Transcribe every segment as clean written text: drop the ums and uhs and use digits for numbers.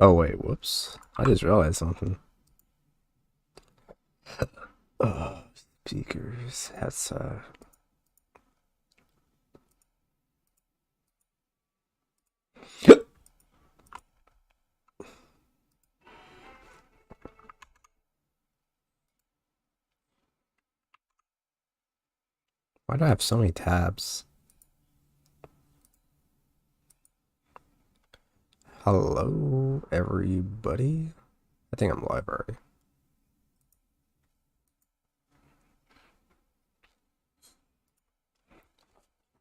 Oh wait, whoops. I just realized something. Uh, Speakers. That's why do I have so many tabs? Hello, everybody. I think I'm live already.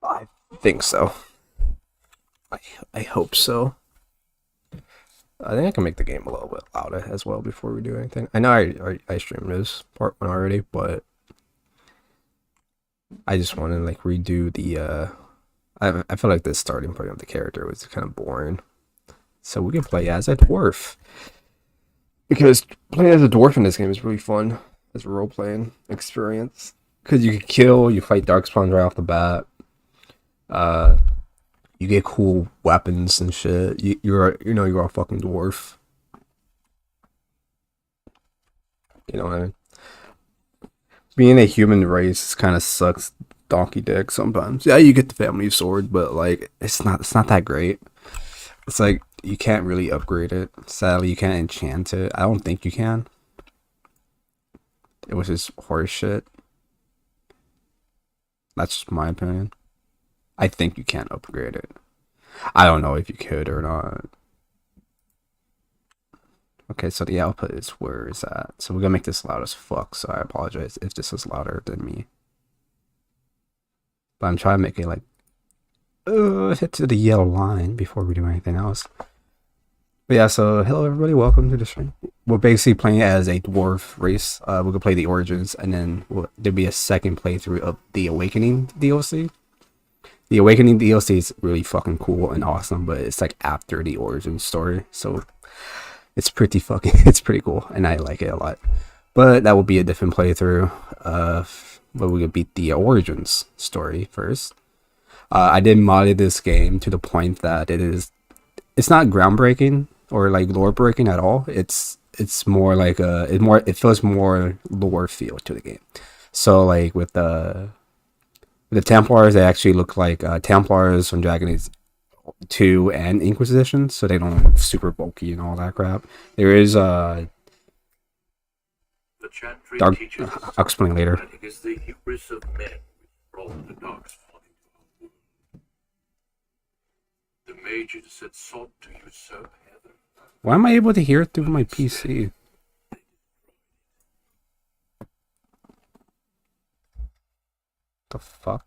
I think so. I I hope so. I think I can make the game a little bit louder as well before we do anything. I know I streamed this part one already, but I just want to like redo the I feel like the starting point of the character was kind of boring. So we can play as a dwarf. Because playing as a dwarf in this game is really fun as a role playing experience. Because you can kill, you fight darkspawns right off the bat. Uh, you get cool weapons and shit. You're a fucking dwarf. You know what I mean? Being a human race kind of sucks donkey dick sometimes. Yeah, you get the family sword, but like it's not that great. It's like you can't really upgrade it. Sadly, you can't enchant it. I don't think you can. It was just horse shit. That's just my opinion. I think you can't upgrade it. I don't know if you could or not. Okay, so the output is where is that? So we're gonna make this loud as fuck, so I apologize if this is louder than me. But I'm trying to make it like hit to the yellow line before we do anything else. But yeah, so hello everybody, welcome to the stream. We're basically playing as a dwarf race. We're gonna play the Origins, and then there'll be a second playthrough of the Awakening DLC. The Awakening DLC is really fucking cool and awesome, but it's like after the origin story, so it's it's pretty cool, and I like it a lot. But that will be a different playthrough. But we could beat the Origins story first. I did modded this game to the point that it's not groundbreaking or like lore breaking at all. It's more like it feels more lore feel to the game. So like with the Templars, they actually look like Templars from Dragon Age 2 and Inquisition, so they don't look super bulky and all that crap. There is dark. I'll explain later. Why am I able to hear it through my PC? The fuck?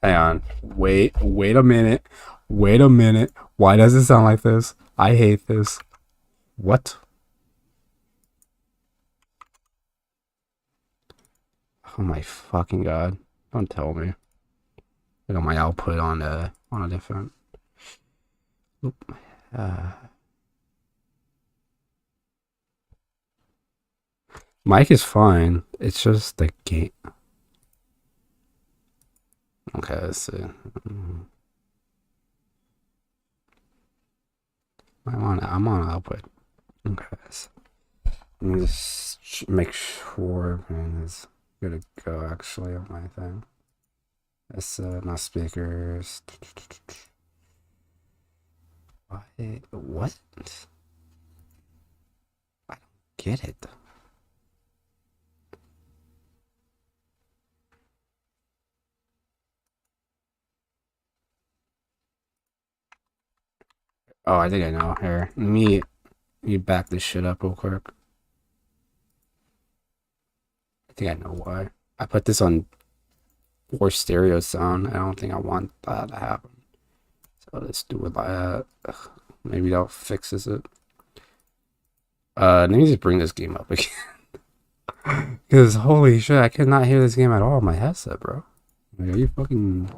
Hang on. Wait a minute. Wait a minute. Why does it sound like this? I hate this. What? Oh my fucking god. Don't tell me. I got my output on a different. Oop. Mic is fine. It's just the game. Okay, let's see. I'm on output. Okay. Let me just make sure everything is good to go actually on my thing. It's not speakers. What? I don't get it. Oh, I think I know. Here, let me back this shit up real quick. I think I know why. I put this on for stereo sound. I don't think I want that to happen. So let's do it like that. Ugh, maybe that fixes it. Let me just bring this game up again. Because holy shit, I cannot hear this game at all on my headset, bro. Like, are you fucking...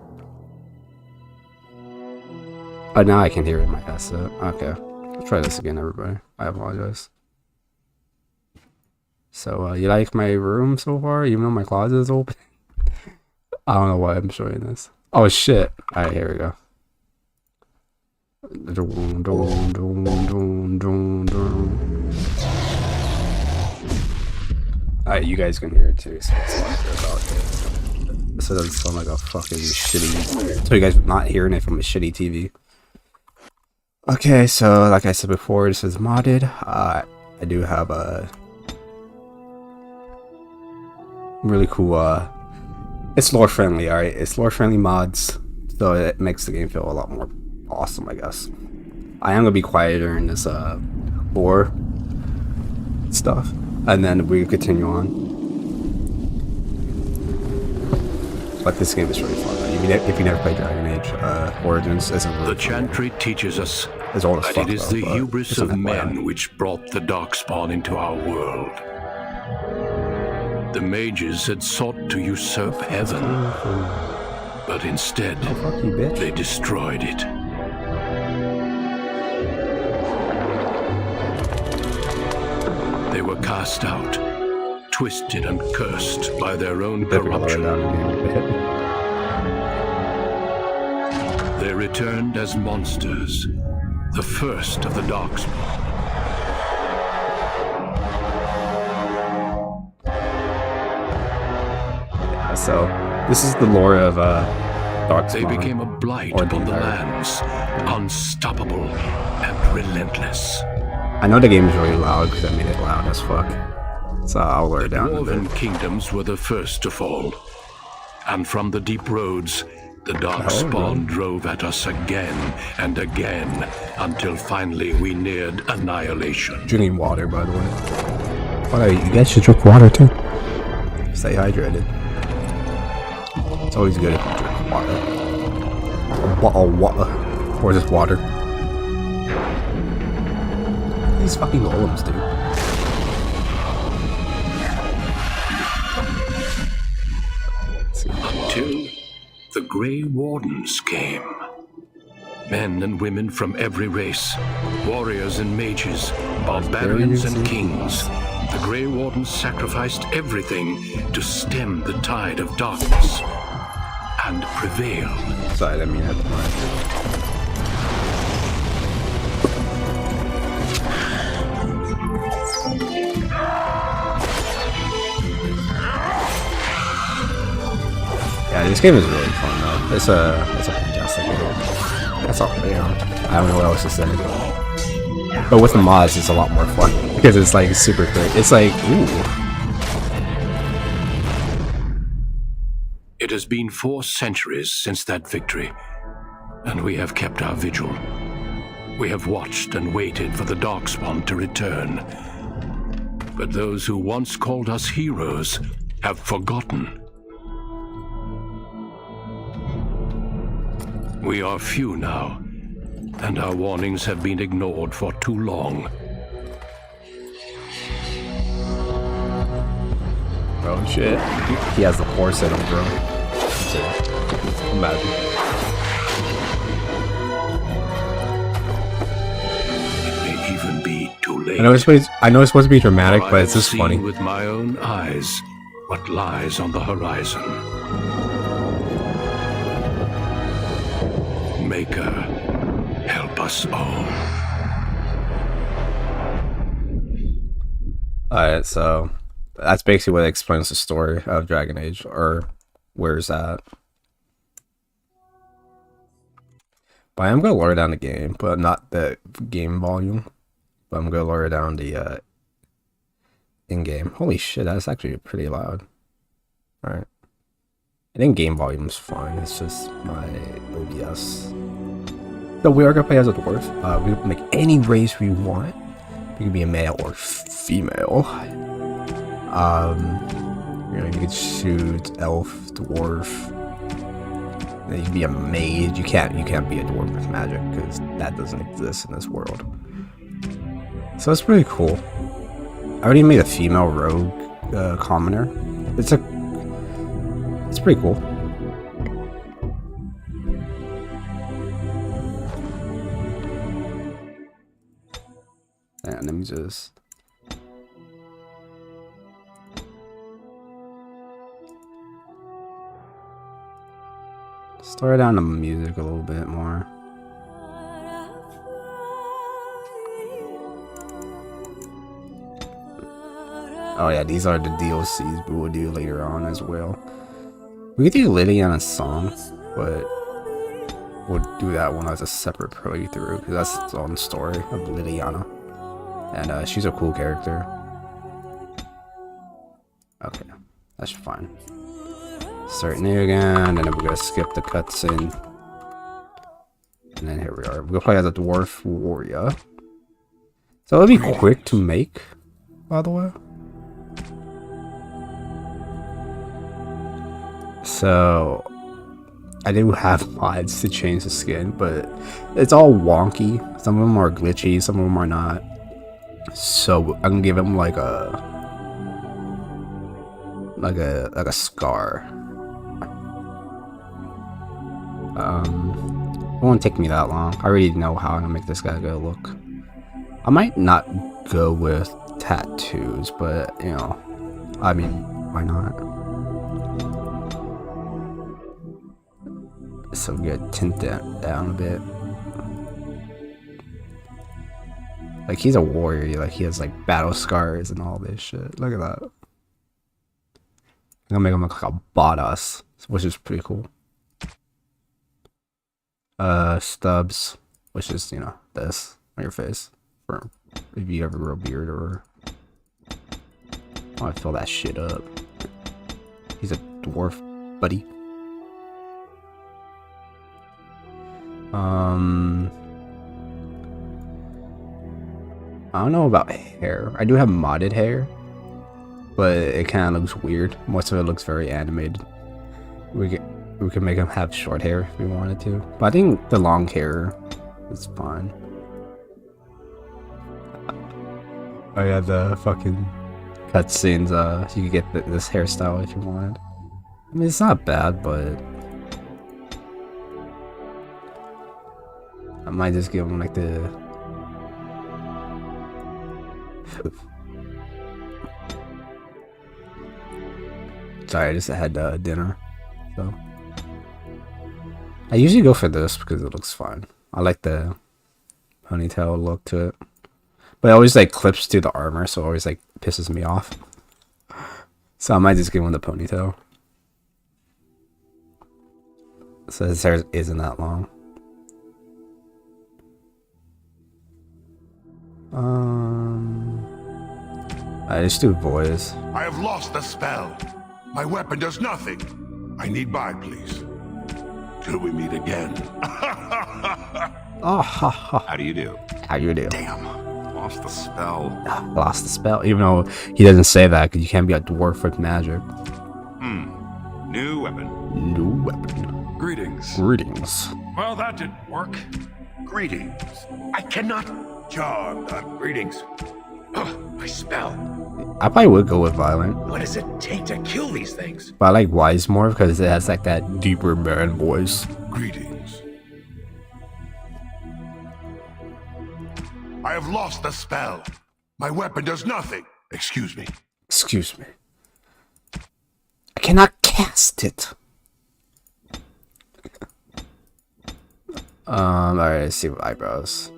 Oh, now I can hear it in my headset. Okay. Let's try this again, everybody. I apologize. So, you like my room so far, even though my closet is open? I don't know why I'm showing this. Oh, shit. Alright, here we go. Alright, you guys can hear it too, so it's about it. So it doesn't sound like a fucking shitty. So you guys not hearing it from a shitty TV. Okay, so like I said before, this is modded. I do have a really cool. It's lore friendly. All right, it's lore friendly mods, so it makes the game feel a lot more awesome, I guess. I am gonna be quiet during this lore stuff, and then we continue on. But this game is really fun. If you never played Dragon Age Origins, it's a really the Chantry teaches us that it is the hubris of men which brought the Darkspawn into our world. The mages had sought to usurp heaven, but instead they destroyed it. They were cast out, twisted and cursed by their own corruption. They returned as monsters, the first of the Darkspawn. Yeah, so this is the lore of Darkspawn. They became a blight upon the lands, unstoppable and relentless. I know the game is really loud because I made it loud as fuck. So I'll lower it down a bit. The Dwarven kingdoms were the first to fall. And from the deep roads, the Darkspawn drove at us again and again until finally we neared annihilation. Drinking water, by the way. Why, you guys should drink water too. Stay hydrated. It's always good if you drink water. A bottle of water. Or just water. These fucking golems, dude. Until the Grey Wardens came. Men and women from every race, warriors and mages, barbarians and kings. The Grey Wardens sacrificed everything to stem the tide of darkness and prevailed. Sorry, I mean, I had to mind. Yeah, this game is really fun though. It's a fantastic game. That's all, you know. I don't know what else to say. But with the mods, it's a lot more fun because it's like super quick. It's like, ooh. It has been 4 centuries since that victory, and we have kept our vigil. We have watched and waited for the Darkspawn to return. But those who once called us heroes have forgotten. We are few now, and our warnings have been ignored for too long. Oh shit. He has the horse in him, bro. Imagine. It may even be too late. I know it's supposed to be dramatic, but it's just funny. With my own eyes, what lies on the horizon. Maker, help us all. Alright, so that's basically what explains the story of Dragon Age, or where's that? But I'm gonna lower down the game, but not the game volume. But I'm gonna lower down the in-game. Holy shit, that's actually pretty loud. Alright. I think game volume is fine, it's just my OBS. So we are gonna play as a dwarf. We can make any race we want. We can be a male or female. You know, you could shoot elf, dwarf. Then you can be a mage. You can't be a dwarf with magic because that doesn't exist in this world. So it's pretty cool. I already made a female rogue commoner. It's pretty cool. And let me just slow down the music a little bit more. Oh yeah, these are the DLCs we will do later on as well. We could do Liliana's song, but we'll do that one as a separate playthrough because that's its own story of Liliana, and she's a cool character. Okay, that's fine. Start new again, and then we're gonna skip the cutscene, and then here we are. We're gonna play as a dwarf warrior. So it'll be quick to make, by the way. So I do have mods to change the skin, but it's all wonky. Some of them are glitchy, some of them are not. So I'm gonna give him like a scar. It won't take me that long. I already know how I'm gonna make this guy go look. I might not go with tattoos, but you know, I mean, why not? So we gotta tint that down a bit. Like he's a warrior, like he has like battle scars and all this shit. Look at that. I'm gonna make him look like a badass, which is pretty cool. Stubs, which is, you know, this on your face for if you ever grow a beard or I fill that shit up. He's a dwarf, buddy. I don't know about hair. I do have modded hair, but it kind of looks weird. Most of it looks very animated. We can make him have short hair if we wanted to, but I think the long hair is fine. Oh yeah, the fucking cutscenes. You could get this hairstyle if you wanted. I mean, it's not bad, but I might just give him like the. Sorry, I just had dinner, so I usually go for this because it looks fine. I like the ponytail look to it, but it always like clips to the armor, so it always like pisses me off. So I might just give him the ponytail, so his hair isn't that long. I just do boys. I have lost the spell. My weapon does nothing. I need buy, please. Till we meet again. Oh, ha, ha. How do you do? How you do? Damn. Lost the spell. Lost the spell, even though he doesn't say that because you can't be a dwarf with magic. New weapon. New weapon. Greetings. Greetings. Well, that didn't work. Greetings. I cannot. Charmed. Greetings. Ugh, my spell. I probably would go with violent, What does it take to kill these things? but I like wise more because it has like that deeper man voice. Greetings. I have lost the spell. My weapon does nothing. Excuse me. Excuse me. I cannot cast it. Alright, let's see what eyebrows.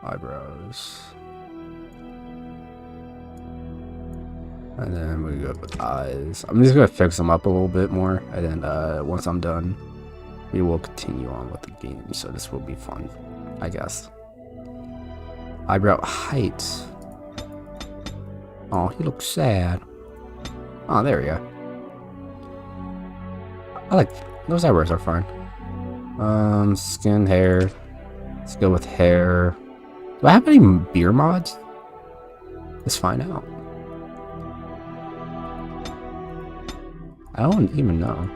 Eyebrows. And then we go with eyes. I'm just gonna fix them up a little bit more, and then once I'm done, we will continue on with the game. So this will be fun, I guess. Eyebrow height. Oh, he looks sad. Oh, there we go. I like those eyebrows are fine. Skin, hair. Let's go with hair. Do I have any beer mods? Let's find out. I don't even know.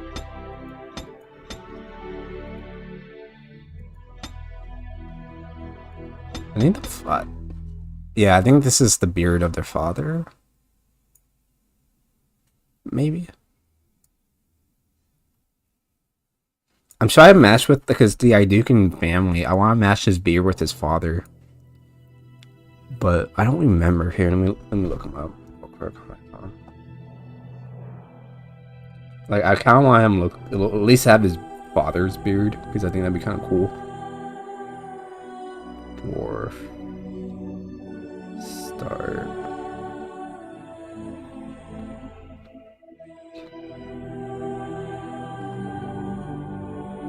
I think yeah, I think this is the beard of their father. Maybe. I'm trying to match with because the Idukan family. I want to match his beard with his father, but I don't remember. Here, let me look him up real quick. Like I kind of want him to at least have his father's beard because I think that'd be kind of cool. Dwarf. Start.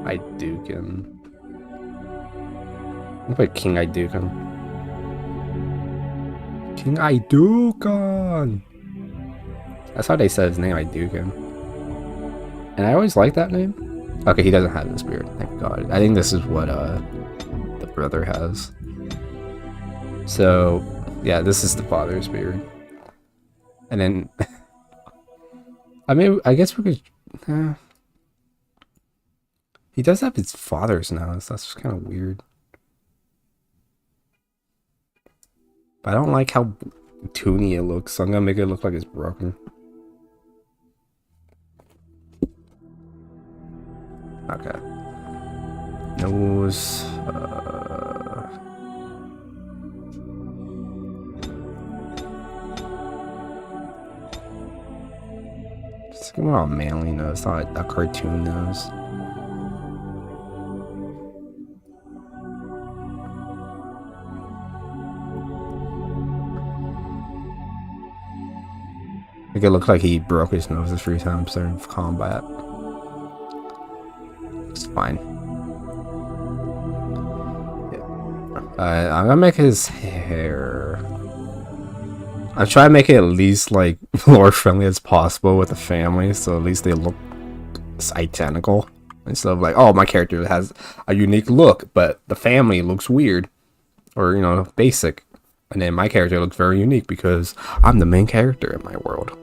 Iduken. Look like King Iduken. King Iduken! That's how they said his name, Iduken. And I always liked that name. Okay, he doesn't have this beard, thank God. I think this is what the brother has. So, yeah, this is the father's beard. And then, I mean, I guess we could... He does have his father's nose. That's kind of weird. But I don't like how toony it looks, so I'm gonna make it look like it's broken. Okay. Nose. Just give him a manly nose, not a cartoon nose. Make it look like he broke his nose a few times during combat. It's fine. Yeah. I'm gonna make his hair. I'm trying to make it at least like lore friendly as possible with the family, so at least they look identical instead of like, oh, my character has a unique look, but the family looks weird or, you know, basic, and then my character looks very unique because I'm the main character in my world.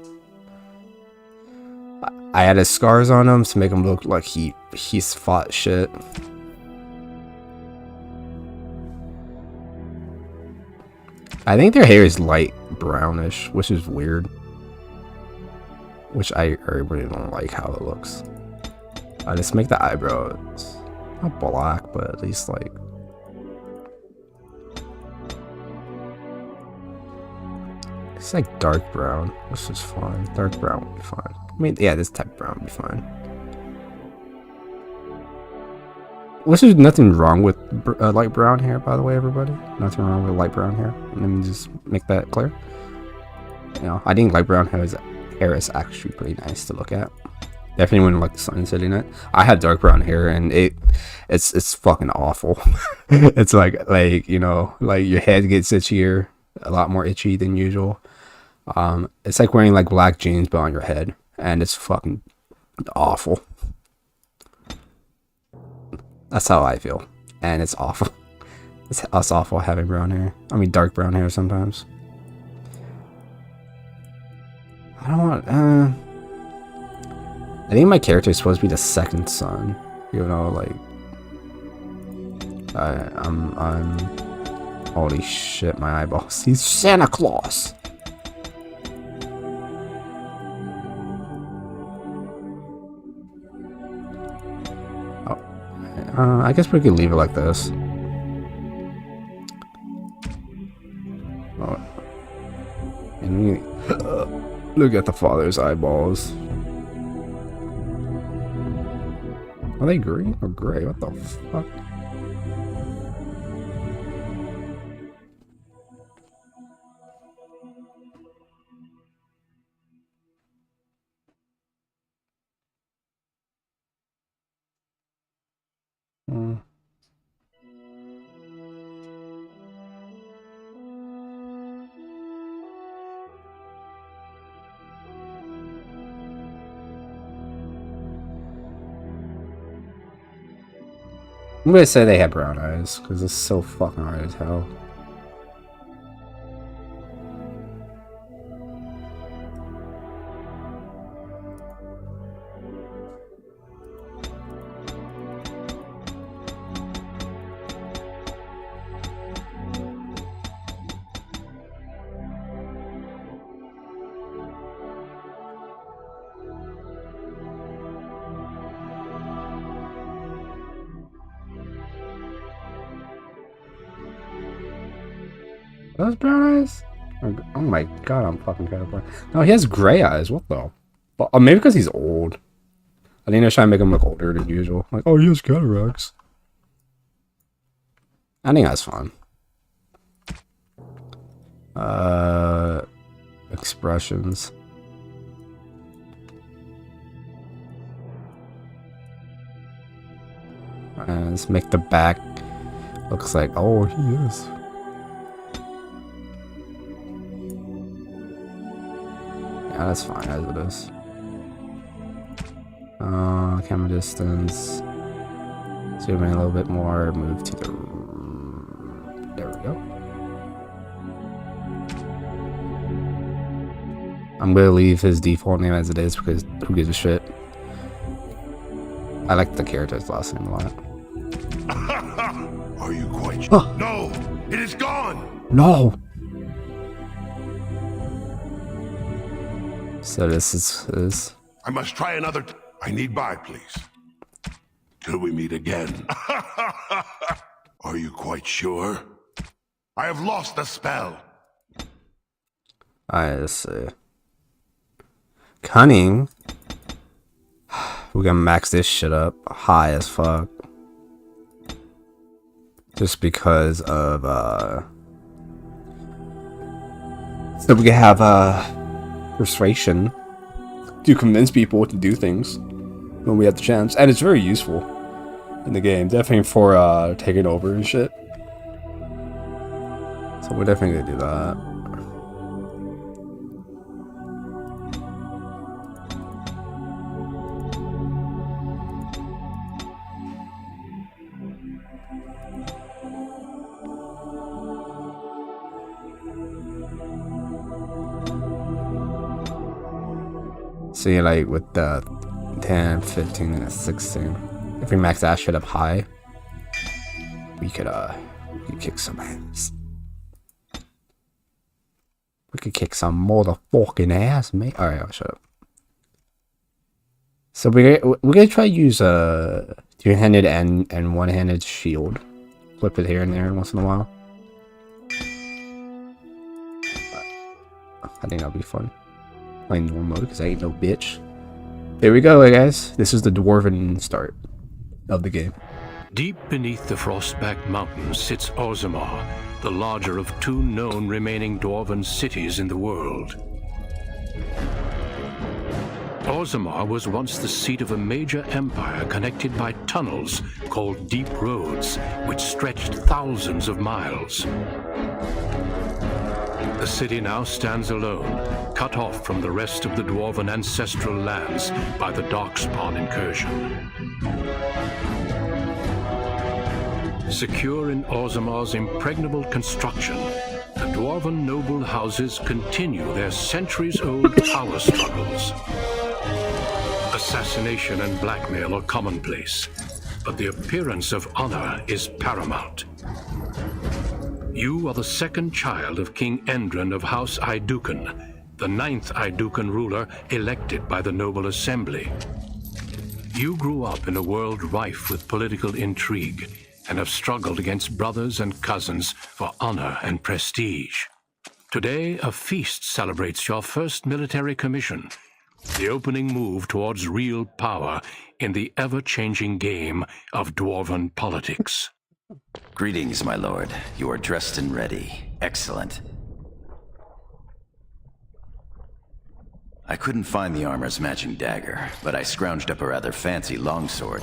I added scars on him to make him look like he's fought shit. I think their hair is light brownish, which is weird. Which I really don't like how it looks. I just make the eyebrows not black, but at least like it's like dark brown, which is fine. Dark brown would be fine. I mean, yeah, this type of brown would be fine. Which is nothing wrong with light brown hair, by the way, everybody. Nothing wrong with light brown hair. Let me just make that clear. You know, I think light brown hair is actually pretty nice to look at. Definitely wouldn't like the sun sitting in it. I have dark brown hair, and it's fucking awful. It's like you know, like your head gets itchier, a lot more itchy than usual. It's like wearing like black jeans but on your head, and it's fucking awful. That's how I feel, and it's awful. It's awful having brown hair. I mean, dark brown hair sometimes. I don't want. I think my character is supposed to be the second son. You know, like I'm. Holy shit, my eyeballs. He's Santa Claus. I guess we could leave it like this. Oh. And look at the father's eyeballs. Are they green or gray? What the fuck? I'm gonna say they have brown eyes because it's so fucking hard as hell. Those brown eyes? Oh my god, I'm fucking colorblind. No, he has gray eyes. What the? But maybe because he's old. I think they're trying to make him look older than usual. Like, oh, he has cataracts. I think that's fine. Expressions. Let's make the back looks like, oh, he is. Yeah, that's fine as it is. Camera distance. Zoom in a little bit more. Move to the. There we go. I'm gonna leave his default name as it is because who gives a shit. I like the character's last name a lot. Are you quite sure? Huh. No! It is gone! No! So this is I must try another. I need buy, please. Till we meet again. Are you quite sure? I have lost the spell. I see. Cunning. We're gonna max this shit up high as fuck. Just because of so we can have persuasion to convince people to do things when we have the chance. And it's very useful in the game. Definitely for taking over and shit. So we're definitely gonna do that. See, like with the 10, 15, and 16, if we max that shit up high, we could kick some ass. We could kick some motherfucking ass, mate. All right, I'll shut up. So we're gonna try to use a two-handed and one-handed shield. Flip it here and there once in a while. I think that'll be fun. Playing normal mode because I ain't no bitch. Here we go, guys. This is the dwarven start of the game. Deep beneath the Frostback Mountains sits Orzammar, the larger of two known remaining dwarven cities in the world. Orzammar was once the seat of a major empire connected by tunnels called Deep Roads, which stretched thousands of miles. The city now stands alone, cut off from the rest of the dwarven ancestral lands by the Darkspawn incursion. Secure in Orzammar's impregnable construction, the dwarven noble houses continue their centuries-old power struggles. Assassination and blackmail are commonplace, but the appearance of honor is paramount. You are the second child of King Endren of House Iduken, the 9th Iduken ruler elected by the Noble Assembly. You grew up in a world rife with political intrigue and have struggled against brothers and cousins for honor and prestige. Today, a feast celebrates your first military commission, the opening move towards real power in the ever-changing game of dwarven politics. Greetings, my lord. You are dressed and ready. Excellent. I couldn't find the armor's matching dagger, but I scrounged up a rather fancy longsword.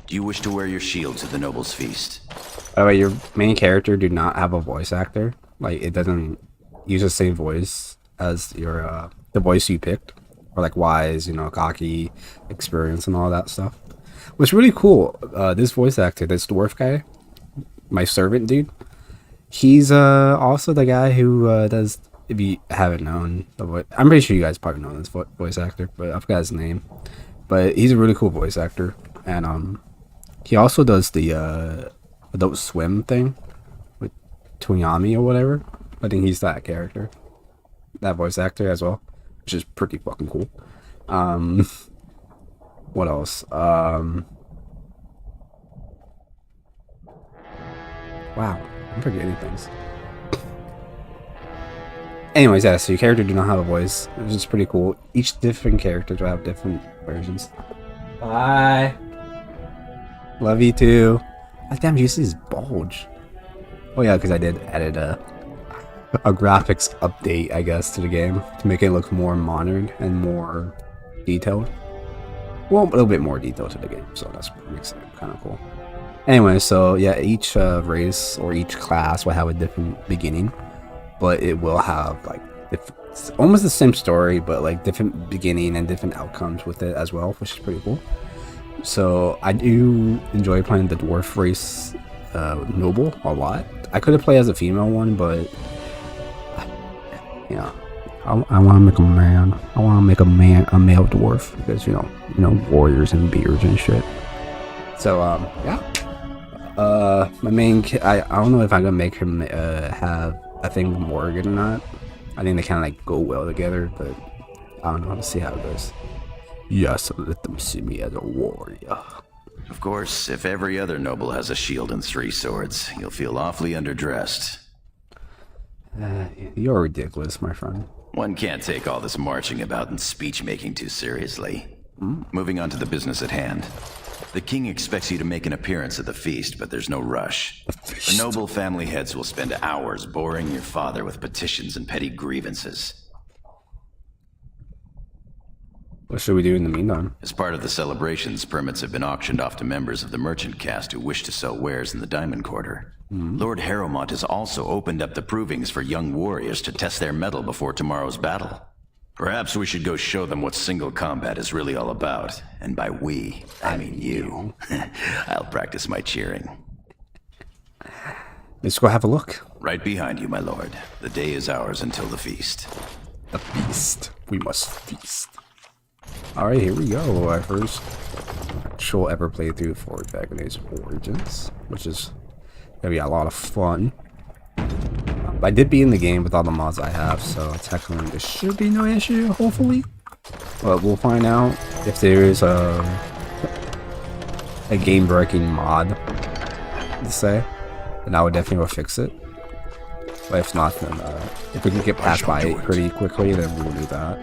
Do you wish to wear your shield to the noble's feast? By the way, your main character do not have a voice actor. Like, it doesn't use the same voice as your the voice you picked. Or like wise, you know, cocky, experience and all that stuff. What's really cool, this voice actor, this dwarf guy, my servant dude, he's also the guy who does, if you haven't known the voice, I'm pretty sure you guys probably know this voice actor, but I forgot his name. But he's a really cool voice actor, and he also does the Adult Swim thing with Toonami or whatever. I think he's that character, that voice actor as well, which is pretty fucking cool. What else? Wow, I'm forgetting things. Anyways, yeah, so your character do not have a voice, which is pretty cool. Each different character will have different versions. Bye. Love you too. God damn, you see his bulge. Oh yeah, because I did edit a graphics update, I guess, to the game to make it look more modern and more detailed. Well, a little bit more detailed to the game, so that makes it kind of cool. Anyway, so yeah, each race or each class will have a different beginning, but it will have like it's almost the same story, but like different beginning and different outcomes with it as well, which is pretty cool. So I do enjoy playing the dwarf race noble a lot. I could have played as a female one, but yeah, I want to make a man. I want to make a male dwarf because you know warriors and beards and shit. So yeah. My main I don't know if I'm gonna make him have a thing with Morgan or not. I think they kind of like go well together, but I don't know. Let's see how it goes. Yes, let them see me as a warrior. Of course, if every other noble has a shield and 3 swords, you'll feel awfully underdressed. You're ridiculous, my friend. One can't take all this marching about and speech-making too seriously. Moving on to the business at hand. The king expects you to make an appearance at the feast, but there's no rush. The noble family heads will spend hours boring your father with petitions and petty grievances. What should we do in the meantime? As part of the celebrations, permits have been auctioned off to members of the merchant caste who wish to sell wares in the Diamond Quarter. Lord Harrowmont has also opened up the provings for young warriors to test their mettle before tomorrow's battle. Perhaps we should go show them what single combat is really all about. And by we, I mean you. I'll practice my cheering. Let's go have a look. Right behind you, my lord. The day is ours until the feast. The feast. We must feast. Alright, here we go. Our first actual ever playthrough for Dragon Age Origins, which is gonna be a lot of fun. I did be in the game with all the mods I have, so technically there should be no issue, hopefully. But we'll find out if there is a game-breaking mod, to say. Then I would definitely will fix it. But if not, then if we can get past by it pretty quickly, then we'll do that.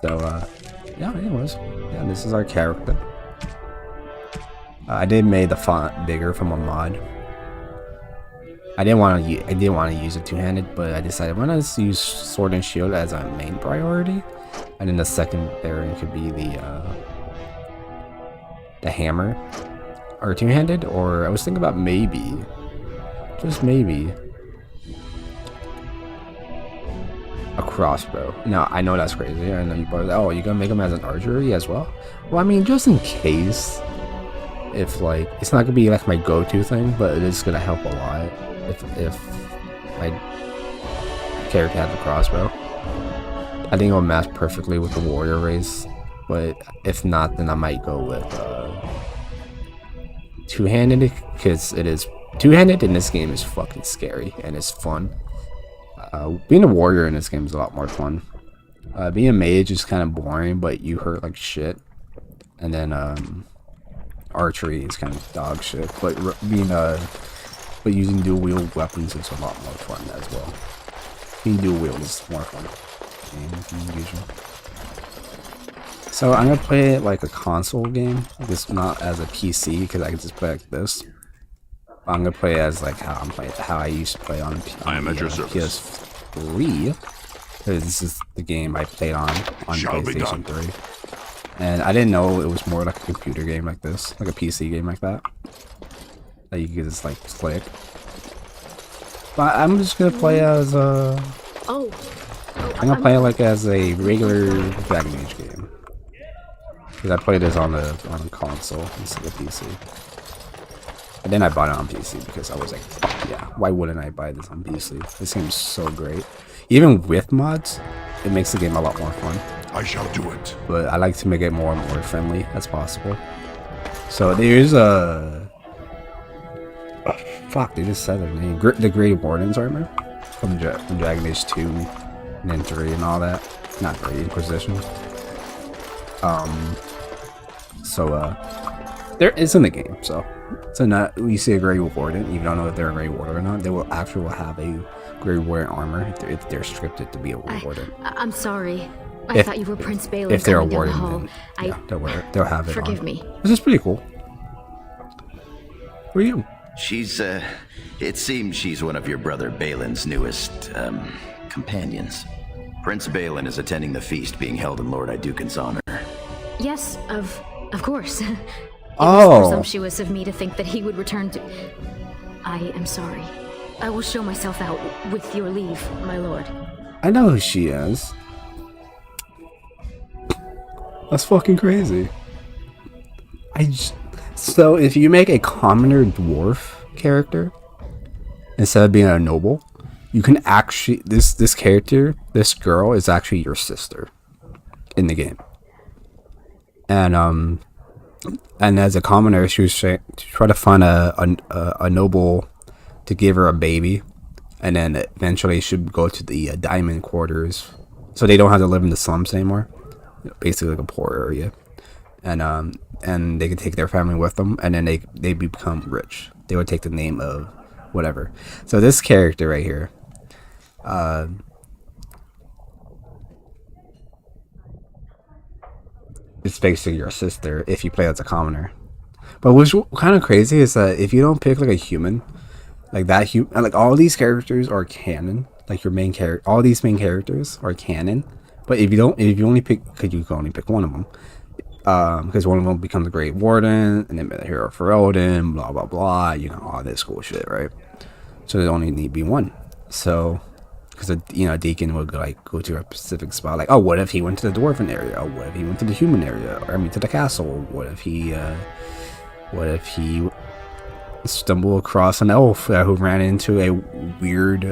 So, yeah, anyways. Yeah, this is our character. I did make the font bigger from a mod. I didn't want to use it two-handed, but I decided why not just use sword and shield as a main priority, and then the second variant could be the hammer, or two-handed. Or I was thinking about maybe, just maybe, a crossbow. Now I know that's crazy. I know you probably, oh, you're gonna make them as an archery as well. Well, I mean, just in case, if like it's not gonna be like my go-to thing, but it is gonna help a lot. If my character has a crossbow, I think it'll match perfectly with the warrior race. But if not, then I might go with two-handed, because it is two-handed in this game is fucking scary and it's fun. Being a warrior in this game is a lot more fun. Being a mage is kind of boring, but you hurt like shit. And then archery is kind of dog shit. But but using dual wield weapons is a lot more fun as well. Being dual wield is more fun than usual. So I'm gonna play it like a console game, just not as a PC, because I can just play like this. I'm gonna play as like how I used to play on PS3, because this is the game I played on PlayStation 3. And I didn't know it was more like a computer game like this, like a PC game like that you could just like click. But I'm just gonna play as I'm gonna play it like as a regular Dragon Age game, because I played this on a console instead of PC. And then I bought it on PC because I was like, yeah, why wouldn't I buy this on PC? This game's so great. Even with mods, it makes the game a lot more fun. I shall do it. But I like to make it more and more friendly as possible. So there's a... Oh, fuck, they just said their name. The Grey Warden's armor from Dragon Age 2 and then 3 and all that. Not Grey Inquisition. There is in the game, so not you see a Grey Warden, you don't know if they're a Grey Warden or not. They will actually have a Grey Warden armor if they're scripted to be a Warden. I'm sorry. I thought you were Prince Balin. If they're a coming down the Warden, hall. then yeah, they'll have it. Forgive on. me. This is pretty cool. Who are you? She's, it seems she's one of your brother Balin's newest, companions. Prince Balin is attending the feast being held in Lord Iduken's honor. Yes, of course. It Oh. was presumptuous of me to think that he would return to... I am sorry. I will show myself out, with your leave, my lord. I know who she is. That's fucking crazy. So if you make a commoner dwarf character instead of being a noble, you can actually this character, this girl, is actually your sister in the game. And as a commoner, she was try to find a noble to give her a baby, and then eventually she would go to the diamond quarters, so they don't have to live in the slums anymore. Basically, like a poor area, and they can take their family with them, and then they become rich. They would take the name of whatever. So this character right here, it's basically your sister if you play as a commoner. But what's kind of crazy is that if you don't pick like a human, like that like all these characters are canon. Like your main character, all these main characters are canon. But if you only pick, because you can only pick one of them, because one of them becomes a Great Warden, and then a hero for Odin, blah blah blah, you know, all this cool shit, right? So there only need to be one. So, because a deacon would go to a specific spot, like, oh, what if he went to the dwarven area? Oh, what if he went to the human area? Or I mean, to the castle? What if he stumbled across an elf who ran into a weird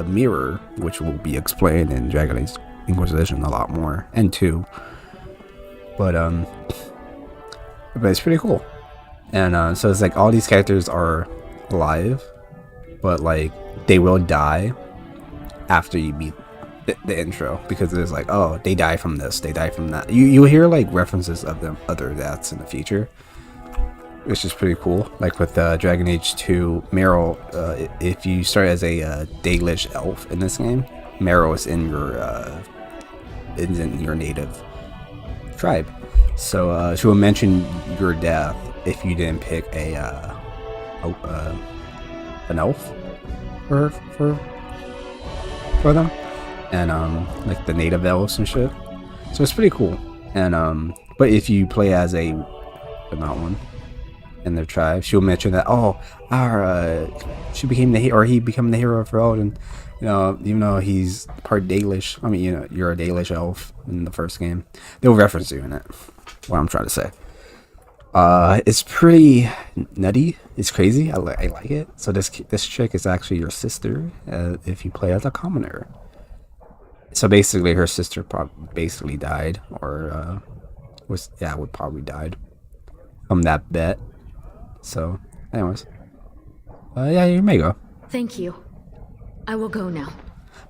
mirror, which will be explained in Dragon Age Inquisition a lot more, and 2. But it's pretty cool. And so it's like all these characters are alive, but like they will die after you beat the intro, because it's like, oh, they die from this, they die from that. You hear like references of them other deaths in the future, which is pretty cool. Like with Dragon Age 2, Meryl, if you start as a Dalish elf in this game, Meryl is in your native tribe. So she will mention your death if you didn't pick an elf for them, and like the native elves and shit. So it's pretty cool. And but if you play as a not one in their tribe, she'll mention that, oh, she became he became the hero for Odin. You know, even though he's part Dalish. I mean, you're a Dalish elf in the first game. They'll reference you in it. What I'm trying to say. It's pretty nutty. It's crazy. I like it. So this chick is actually your sister if you play as a commoner. So basically, her sister basically died, or would probably died from that bet. So, anyways, yeah, you may go. Thank you. I will go now.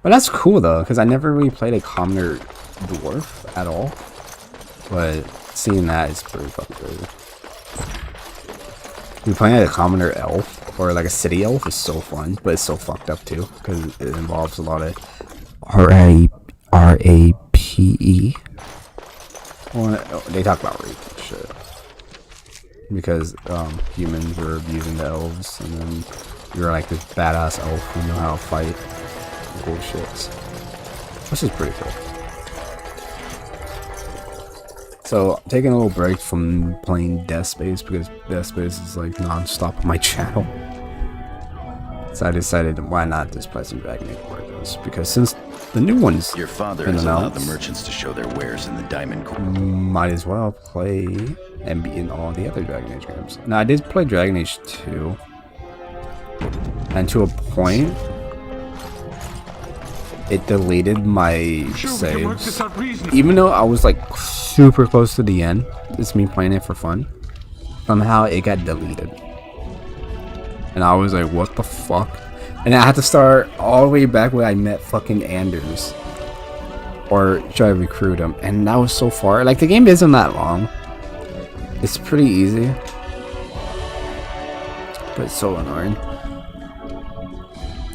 But that's cool though, because I never really played a commoner dwarf at all. But seeing that is pretty fucking crazy. We playing a commoner elf or like a city elf is so fun, but it's so fucked up too, because it involves a lot of rape. Well, they talk about rape and shit, because humans were abusing the elves, and then you're like this badass elf who know how to fight cool shits. This is pretty cool. So I'm taking a little break from playing Death Space, because Death Space is like non-stop on my channel. So I decided, why not just play some Dragon Age Origins, because since the new one's Your father been has allowed announced, the merchants to show their wares in the diamond quarter. might as well play and be in all the other Dragon Age games. Now I did play Dragon Age 2, and to a point it deleted my saves, even though I was like super close to the end. It's me playing it for fun. Somehow it got deleted, and I was like, what the fuck? And I had to start all the way back when I met fucking Anders, or try to recruit him, and that was so far. Like, the game isn't that long, it's pretty easy, but it's so annoying.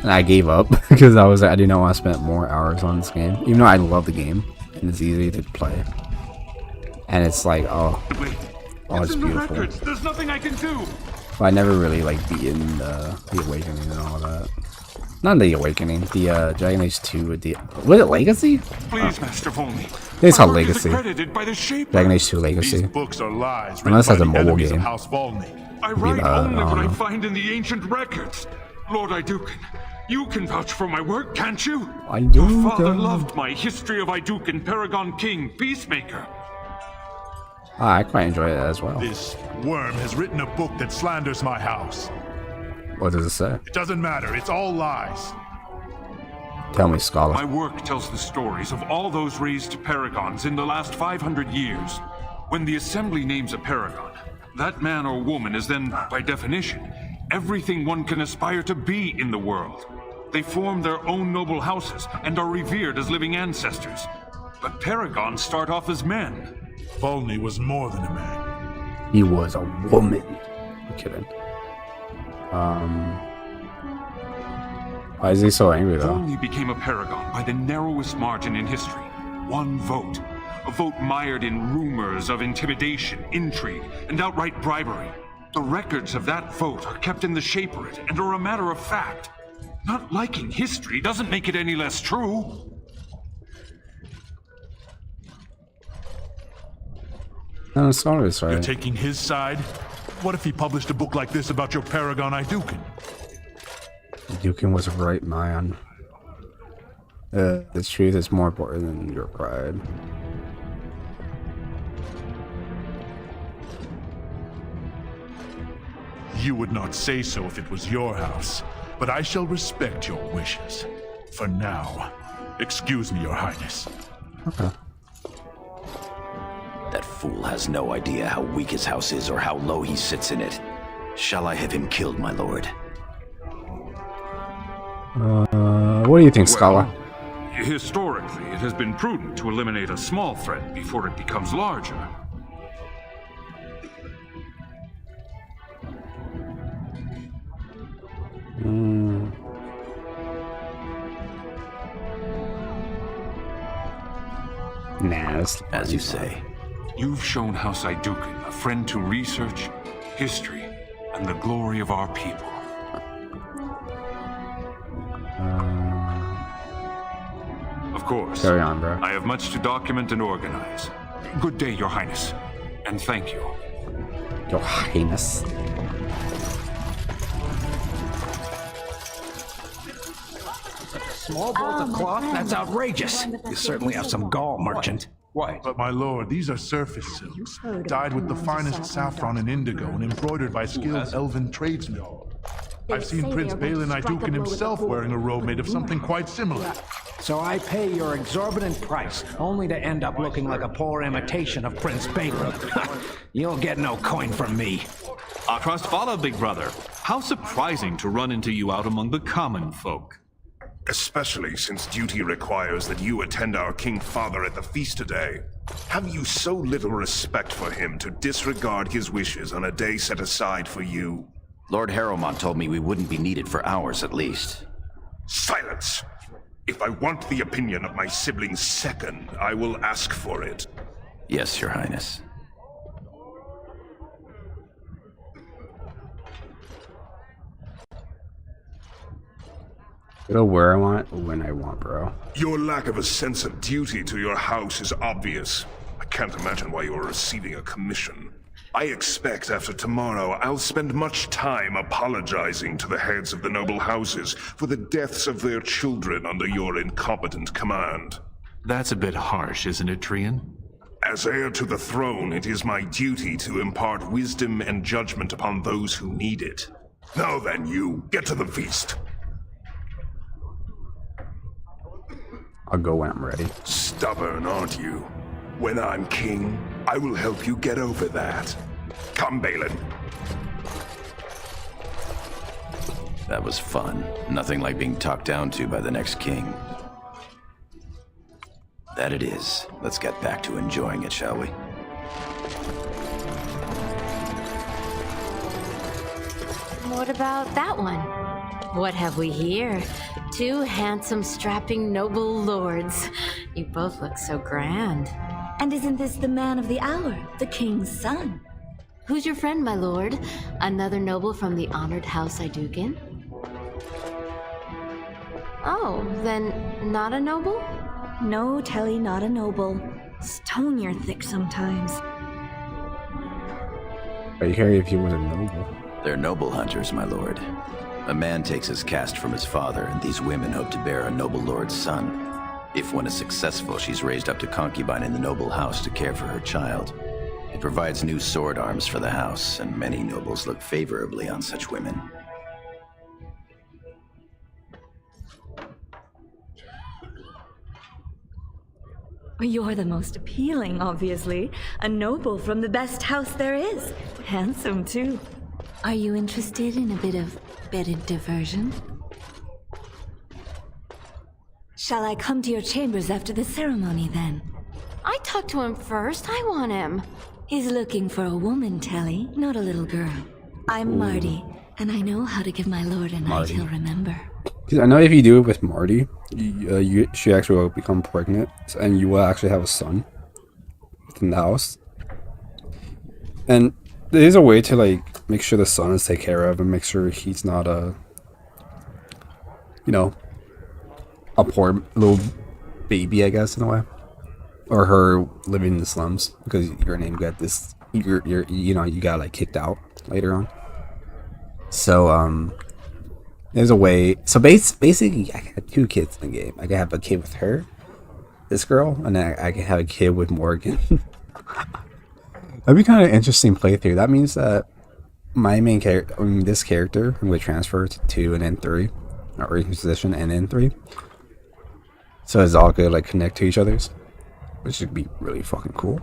And I gave up because I was like, I didn't want to spend more hours on this game, even though I love the game and it's easy to play. And it's like, oh, it's beautiful. There's nothing I can do. But I never really like beaten the Awakening and all that. Not the Awakening, the Dragon Age 2 with the... Was it Legacy? Please, Master Volney. It's called Legacy. By the shaper. Dragon Age 2 Legacy. These books are lies. Unless that's a written by the mobile enemies of game. House Volney. I write only what I know. find in the ancient records. Lord Iduken, you can vouch for my work, can't you? Your father loved my History of Iduken, Paragon King, Peacemaker. I quite enjoy it as well. This worm has written a book that slanders my house. What does it say? It doesn't matter. It's all lies. Tell me, Scholar. My work tells the stories of all those raised paragons in the last 500 years. When the Assembly names a paragon, that man or woman is then, by definition, everything one can aspire to be in the world. They form their own noble houses and are revered as living ancestors. But paragons start off as men. Volney was more than a man. He was a woman. I'm kidding. Why is he so angry though? Volney became a paragon by the narrowest margin in history. One vote. A vote mired in rumors of intimidation, intrigue, and outright bribery. The records of that vote are kept in the Shaperate and are a matter of fact. Not liking history doesn't make it any less true. No, Scholar is You're right. taking his side? What if he published a book like this about your paragon Iduken? Dukin was right, man. The truth is more important than your pride. You would not say so if it was your house, but I shall respect your wishes. For now. Excuse me, Your Highness. Okay. That fool has no idea how weak his house is or how low he sits in it. Shall I have him killed, my lord? What do you think, Scholar? Historically, it has been prudent to eliminate a small threat before it becomes larger. Nah, that's As you say. You've shown House Iduken a friend to research, history, and the glory of our people. Of course. Carry on, bro. I have much to document and organize. Good day, Your Highness, and thank you. Your Highness. Small bolt of cloth? That's outrageous. You certainly have some gall, merchant. What? But my lord, these are surface silks, dyed with the finest saffron and indigo and embroidered by skilled elven tradesmen. I've seen Prince Balin Iduken himself wearing a robe made of something quite similar. So I pay your exorbitant price, only to end up looking like a poor imitation of Prince Balin. You'll get no coin from me. Our trust follow, big brother. How surprising to run into you out among the common folk. Especially since duty requires that you attend our King Father at the feast today. Have you so little respect for him to disregard his wishes on a day set aside for you? Lord Harrowmont told me we wouldn't be needed for hours at least. Silence! If I want the opinion of my siblings second, I will ask for it. Yes, Your Highness. Go where I want, when I want, bro. Your lack of a sense of duty to your house is obvious. I can't imagine why you are receiving a commission. I expect after tomorrow I'll spend much time apologizing to the heads of the noble houses for the deaths of their children under your incompetent command. That's a bit harsh, isn't it, Trian? As heir to the throne, it is my duty to impart wisdom and judgment upon those who need it. Now then, you, get to the feast. I'll go when I'm ready. Stubborn, aren't you? When I'm king, I will help you get over that. Come, Balin. That was fun. Nothing like being talked down to by the next king. That it is. Let's get back to enjoying it, shall we? What about that one? What have we here? Two handsome, strapping, noble lords. You both look so grand. And isn't this the man of the hour, the king's son? Who's your friend, my lord? Another noble from the honored house Iduken? Oh, then not a noble? No, Telly, not a noble. Stone you're thick sometimes. Are you hearing if he was a noble? They're noble hunters, my lord. A man takes his caste from his father, and these women hope to bear a noble lord's son. If one is successful, she's raised up to concubine in the noble house to care for her child. It provides new sword arms for the house, and many nobles look favorably on such women. You're the most appealing, obviously. A noble from the best house there is. Handsome, too. Are you interested in a bit of bedded diversion? Shall I come to your chambers after the ceremony, then? I talked to him first. I want him. He's looking for a woman, Telly, not a little girl. I'm Marty, and I know how to give my lord a night he'll remember. Because I know if you do it with Marty, she actually will become pregnant, and you will actually have a son within the house. And there is a way to like make sure the son is taken care of and make sure he's not a, you know, a poor little baby, I guess, in a way, or her living in the slums because your name got this, you got like kicked out later on. So there's a way. So basically, I got 2 kids in the game. I can have a kid with her, this girl, and then I can have a kid with Morgan. That'd be kind of interesting playthrough. That means that my main character, this character, would transfer to 2 and then 3, or Inquisition and then 3. So it's all good, like connect to each other's, which would be really fucking cool.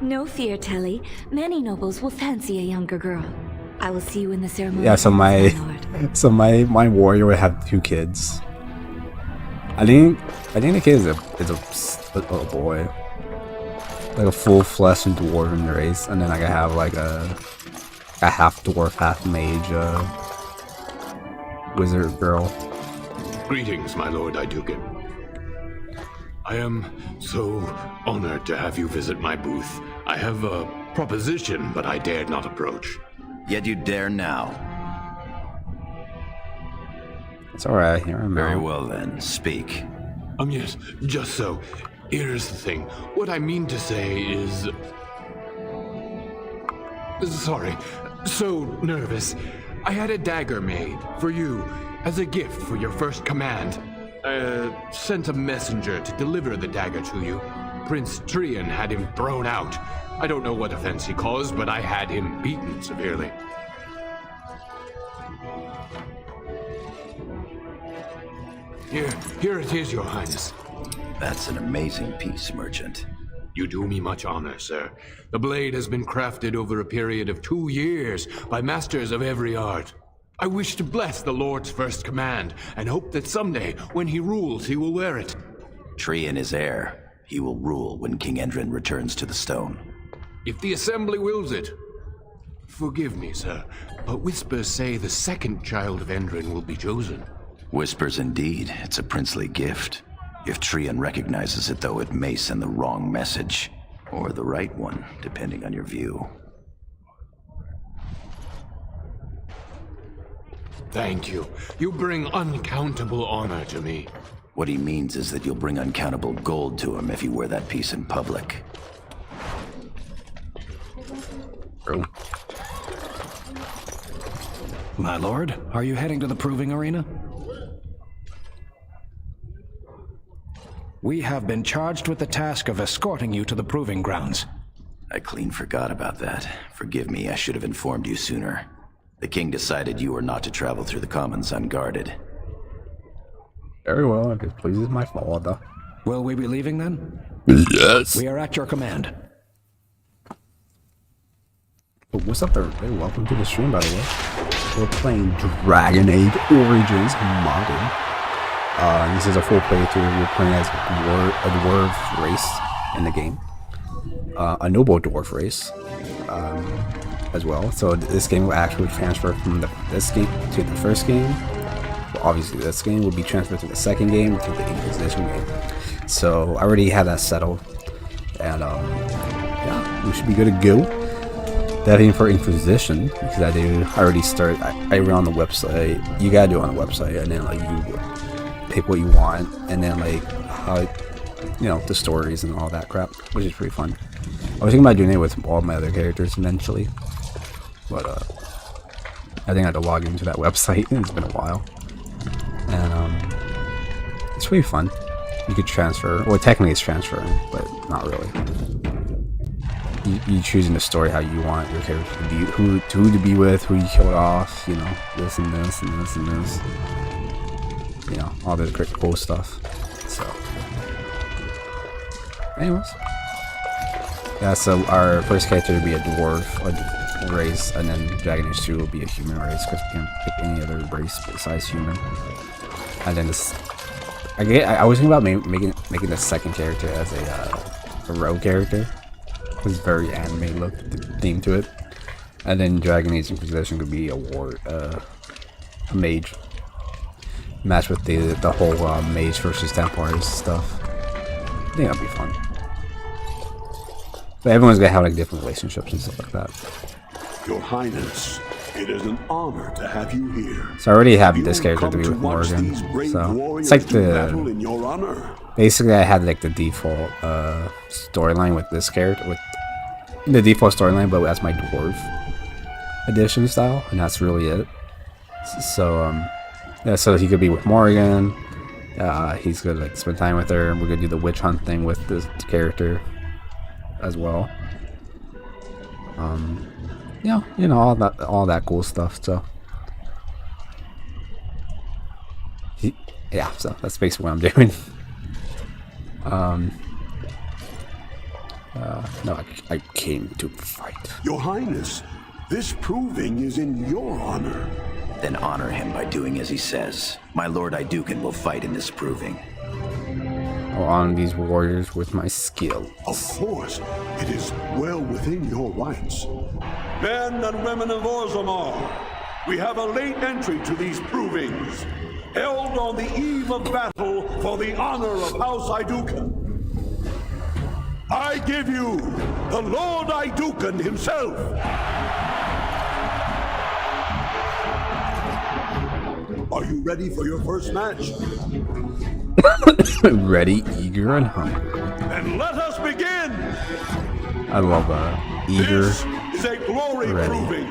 No fear, Telly. Many nobles will fancy a younger girl. I will see you in the ceremony. Yeah, so my warrior would have 2 kids. I think the kid is a boy, like a full flesh and dwarven race, and then I could have like a half dwarf, half mage, wizard girl. Greetings, my lord Iduken. I am so honored to have you visit my booth. I have a proposition, but I dared not approach. Yet you dare now. It's alright, here I'm Very well then, speak. Yes, just so. Here's the thing. What I mean to say is... Sorry, so nervous. I had a dagger made for you as a gift for your first command. I sent a messenger to deliver the dagger to you. Prince Trian had him thrown out. I don't know what offense he caused, but I had him beaten severely. Here it is, your highness. That's an amazing piece, merchant. You do me much honor, sir. The blade has been crafted over a period of 2 years by masters of every art. I wish to bless the Lord's first command, and hope that someday, when he rules, he will wear it. Trian is heir. He will rule when King Endrin returns to the stone. If the assembly wills it. Forgive me, sir, but whispers say the second child of Endrin will be chosen. Whispers indeed. It's a princely gift. If Trian recognizes it, though, it may send the wrong message. Or the right one, depending on your view. Thank you. You bring uncountable honor to me. What he means is that you'll bring uncountable gold to him if you wear that piece in public. My lord, are you heading to the proving arena? We have been charged with the task of escorting you to the proving grounds. I clean forgot about that. Forgive me, I should have informed you sooner. The king decided you were not to travel through the commons unguarded. Very well, if it pleases my father. Will we be leaving then? Yes. We are at your command. But what's up, everybody? Welcome to the stream, by the way. We're playing Dragon Age Origins modded. This is a full playthrough. We're playing as a dwarf race in the game. A noble dwarf race as well. So this game will actually transfer from this game to the first game. Well, obviously this game will be transferred to the second game to the Inquisition game. So I already had that settled. And yeah, we should be good to go. Definitely for Inquisition, because I already started. I ran on the website. You gotta do it on the website, and then like you pick what you want, and then like how, you know, the stories and all that crap, which is pretty fun. I was thinking about doing it with all my other characters eventually, but I think I had to log into that website. It's been a while, and it's pretty fun. You could transfer. Well, technically it's transferring, but not really. You choosing the story how you want your character to be, who to be with, who you killed off, you know, this and this and this and this, you know, all this great cool stuff. So, anyways, yeah. So our first character would be a dwarf, a race, and then Dragon Age 2 will be a human race because we can't pick any other race besides human. And then this, I was thinking about making the second character as a rogue character. It's very anime look theme to it, and then Dragon Age Inquisition could be a mage match with the whole mage versus Templars stuff. I think that'd be fun. But everyone's gonna have like different relationships and stuff like that. Your Highness, it is an honor to have you here. So I already have this character to be with Morgan, so it's like basically I had like the default storyline with this character, with the default storyline, but that's my dwarf edition style, and that's really it. So yeah, so he could be with Morgan. He's gonna like spend time with her, and we're gonna do the witch hunt thing with this character as well. Yeah, you know, all that cool stuff. So yeah, so that's basically what I'm doing. No, I came to fight. Your Highness, this proving is in your honor. Then honor him by doing as he says. My Lord Idukan will fight in this proving. I'll honor these warriors with my skill. Of course, it is well within your rights. Men and women of Orzammar, we have a late entry to these provings, held on the eve of battle for the honor of House Idukan. I give you the Lord Idukan himself. Are you ready for your first match? Ready, eager, and hungry. And let us begin. I love eager. This is a glory ready. Proving,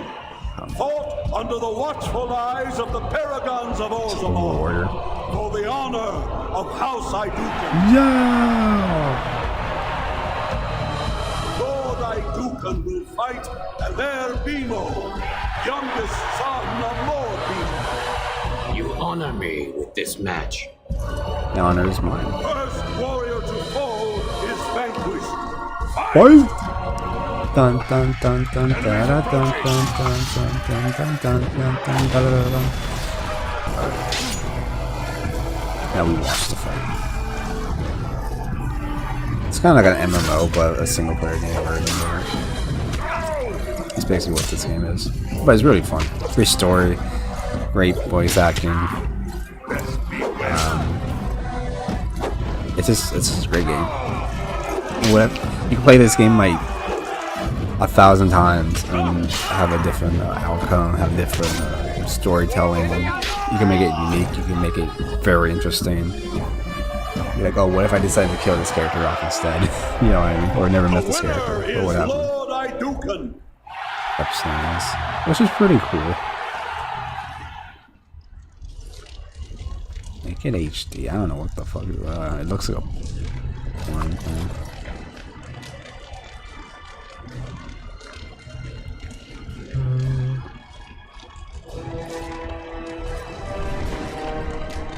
fought under the watchful eyes of the paragons of Orzammar for the honor of House Idukan. Yeah. Lord Idukan will fight Aler Bimo, youngest son of Lord Bimo. You honor me with this match. The honor is mine. First warrior to fall is vanquished. Fight! Dun dun dun dun da da dun dun dun dun dun dun dun dun da da da. Now we watch the fight. It's kind of like an MMO, but a single player game version there. That's basically what this game is. But it's really fun. Great story, great voice acting. It's just a great game. You can play this game like 1,000 times and have a different outcome, have different storytelling. You can make it unique. You can make it very interesting. You're like, oh, what if I decided to kill this character off instead? You know what I mean? Or never met this character, or whatever. Which is pretty cool. Make it HD. I don't know what the fuck. It looks like a porn thing.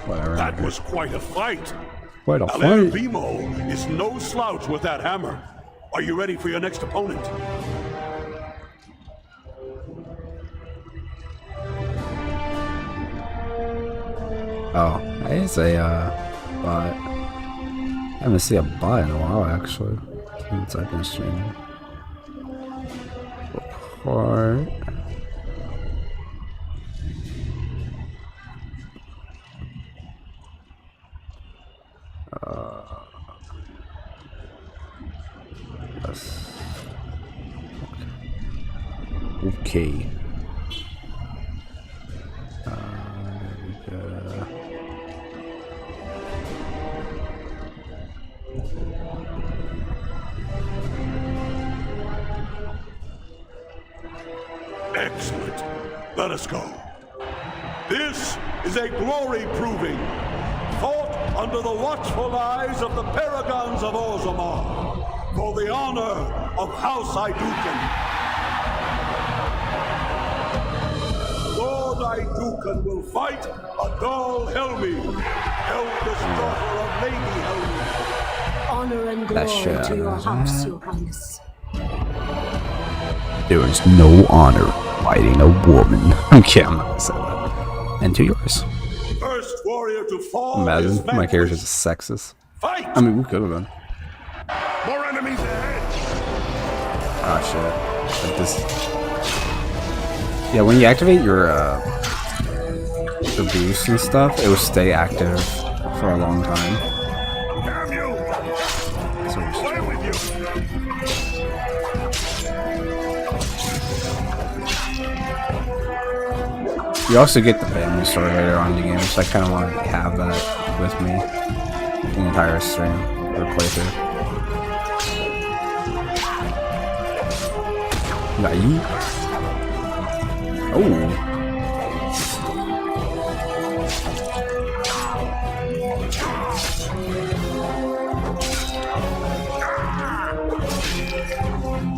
Whatever. That was quite a fight. Quite a Aler fight. Bimo is no slouch with that hammer. Are you ready for your next opponent? Oh, it's a bot. I haven't seen a bot in a while actually, since I've been streaming. Report. Yes. key. Excellent. Let us go. This is a glory proving, fought under the watchful eyes of the paragons of Orzammar, for the honor of House Iduken. Lord Iduken will fight Adal Helmi, eldest daughter of Lady Helmi. Honor and glory to your house, Your Highness. There is no honor fighting a woman. Okay, I'm not gonna say that. And to yours. First warrior to fall. Imagine my character's sexist. Fight! I mean, we could have been. More enemies ahead! Ah, shit. Like this. Yeah, when you activate your the boost and stuff, it will stay active for a long time. Damn you! So Away with you! you also get the family story later on in the game, so I kind of want to have that with me the entire stream or playthrough. Naive. Oh.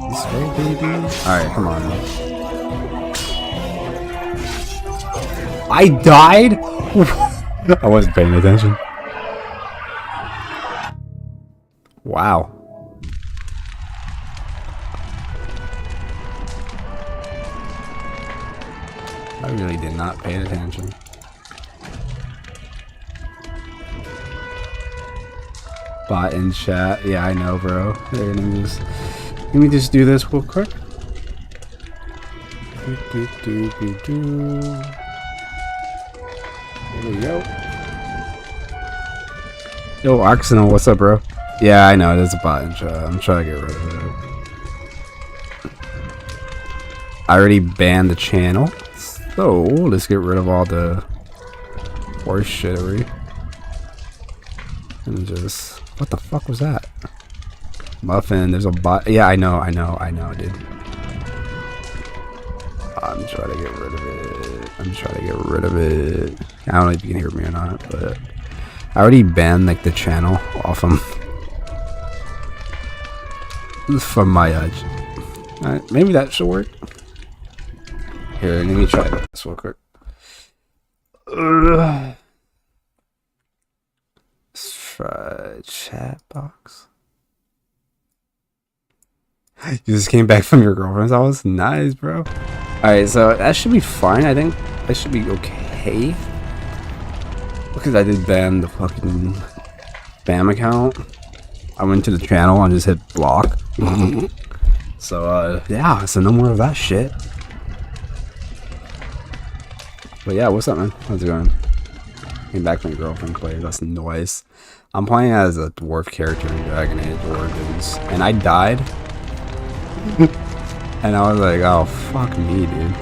This way, baby. Alright, come on. I died? I wasn't paying attention. Wow. I really did not pay attention. Bot in chat. Yeah, I know, bro. Let me just do this real quick. There we go. Yo, Oxygen, what's up, bro? Yeah, I know, there's a bot in chat. I'm trying to get rid of it. I already banned the channel. So, let's get rid of all the horse shittery. And just... What the fuck was that? Muffin, there's a bot. Yeah, I know, dude. I'm trying to get rid of it. I don't know if you can hear me or not, but I already banned like the channel off them from my maybe that should work. Here, let me try this real quick. Let's try chat box. You just came back from your girlfriend's house? Nice, bro. Alright, so that should be fine. I think that should be okay. Because I did ban the fucking spam account. I went to the channel and just hit block. So, yeah, so no more of that shit. But yeah, what's up, man? How's it going? Came back from your girlfriend plays. That's noise. I'm playing as a dwarf character in Dragon Age Origins. And I died. And I was like, oh, fuck me, dude.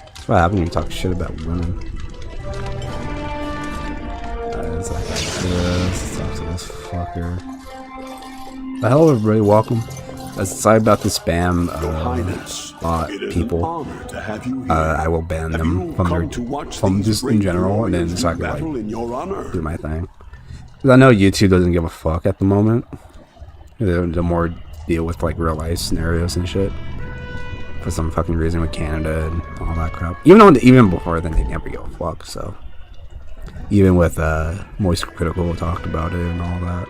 That's what happens when you talk shit about women. It's like this. Talk to this fucker. The hell, everybody, welcome. Sorry about the spam bot people. I will ban them from just in general, and then so I can like do my thing. Because I know YouTube doesn't give a fuck at the moment. They'll more deal with like real life scenarios and shit. For some fucking reason with Canada and all that crap. Even before then, they never give a fuck. So even with Moist Critical talked about it and all that.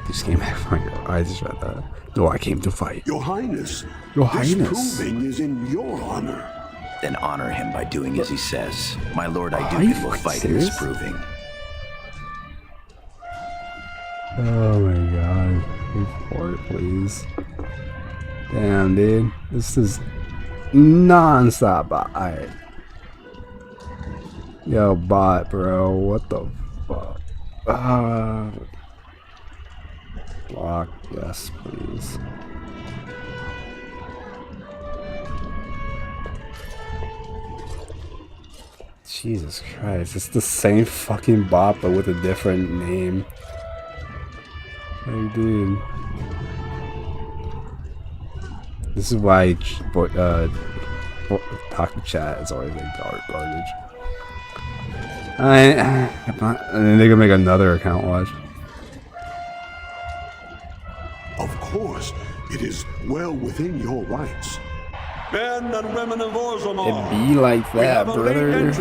Just came back from your... I just read that. No, I came to fight. Your Highness. Your Highness. This proving is in your honor. Then honor him by doing as he says. My lord Iduken will fight in this proving. Oh my god. Report, please. Damn, dude. This is non-stop bot. Alright. Yo, bot, bro. What the fuck? Block, yes, please. Jesus Christ, it's the same fucking bot but with a different name. Hey, dude. This is why talk to chat is always like garbage. And then they're gonna make another account, watch. Of course, it is well within your rights. Men and women of Orzammar, It be like that, brother.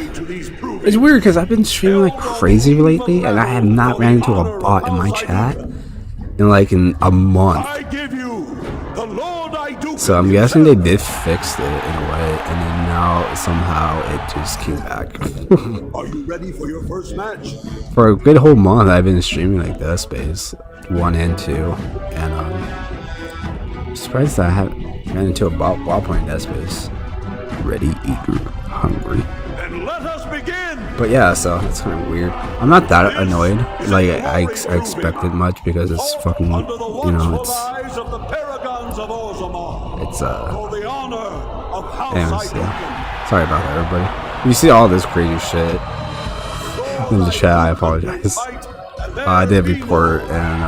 It's weird because I've been streaming like crazy lately, and I have not ran into a bot in my chat in like a month. So I'm guessing they did fix it in a way, and then now somehow it just came back. Are you ready for your first match? For a good whole month, I've been streaming like Dead Space 1 and 2, and I'm surprised that I haven't ran into a bot while playing Dead Space. Ready, eager, hungry. And let us begin. But yeah, so it's kind of weird. I'm not that annoyed. Like I expected much because it's fucking, you know, it's anyways, yeah. Sorry about that, everybody. You see all this crazy shit in the chat. I apologize. I did report and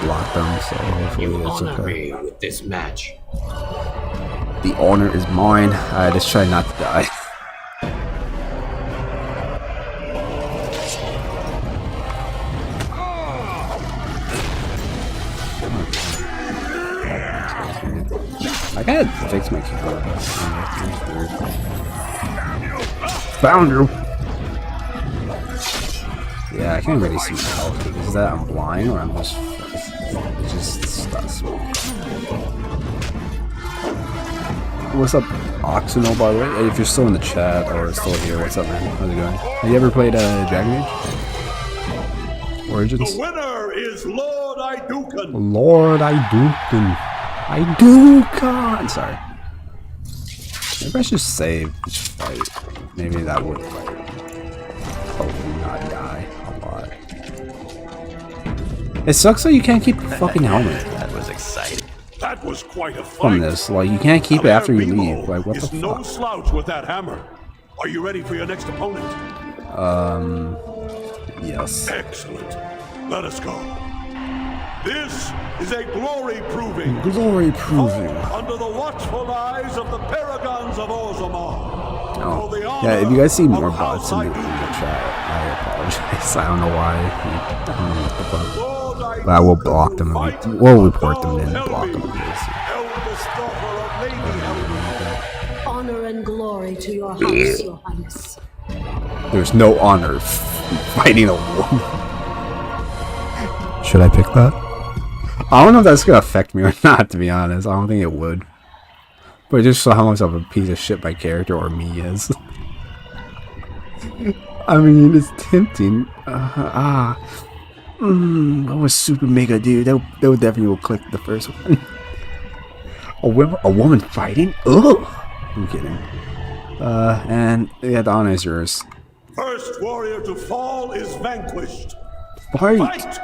block them, so hopefully it's okay. With this match. The honor is mine. I just try not to die. I gotta fix my keyboard. Found you. Yeah, I can't really see my health. Is that I'm blind or I'm just it just stuns me. What's up, Oxenol, by the way? Hey, if you're still in the chat or still here, what's up, man? How's it going? Have you ever played Dragon Age? Origins? The winner is Lord Idukan. Lord Idukan. Idukan! Sorry. Maybe I should save this fight. Maybe that would hopefully not die a lot. It sucks that you can't keep the fucking helmet. That was exciting. That was quite a fight. From this, like, you can't keep it after you leave. Like, what the fuck? No slouch with that hammer. Are you ready for your next opponent? Yes. Excellent. Let us go. This is a glory proving. Glory proving. Under the watchful eyes of the paragons of Orzammar. Oh. Yeah, if you guys see more bots in the chat, I apologize. I don't know why. I don't know what the fuck. But I will block them. We'll report them and block them. Honor and glory to your house, Your Highness. There's no honor fighting a woman. Should I pick that? I don't know if that's gonna affect me or not, to be honest. I don't think it would. But just show how much of a piece of shit my character or me is. I mean, it's tempting. What was Super Mega do? That would definitely will click the first one. A woman fighting? Ugh! I'm kidding. And yeah, the honor is yours. First warrior to fall is vanquished. Fight!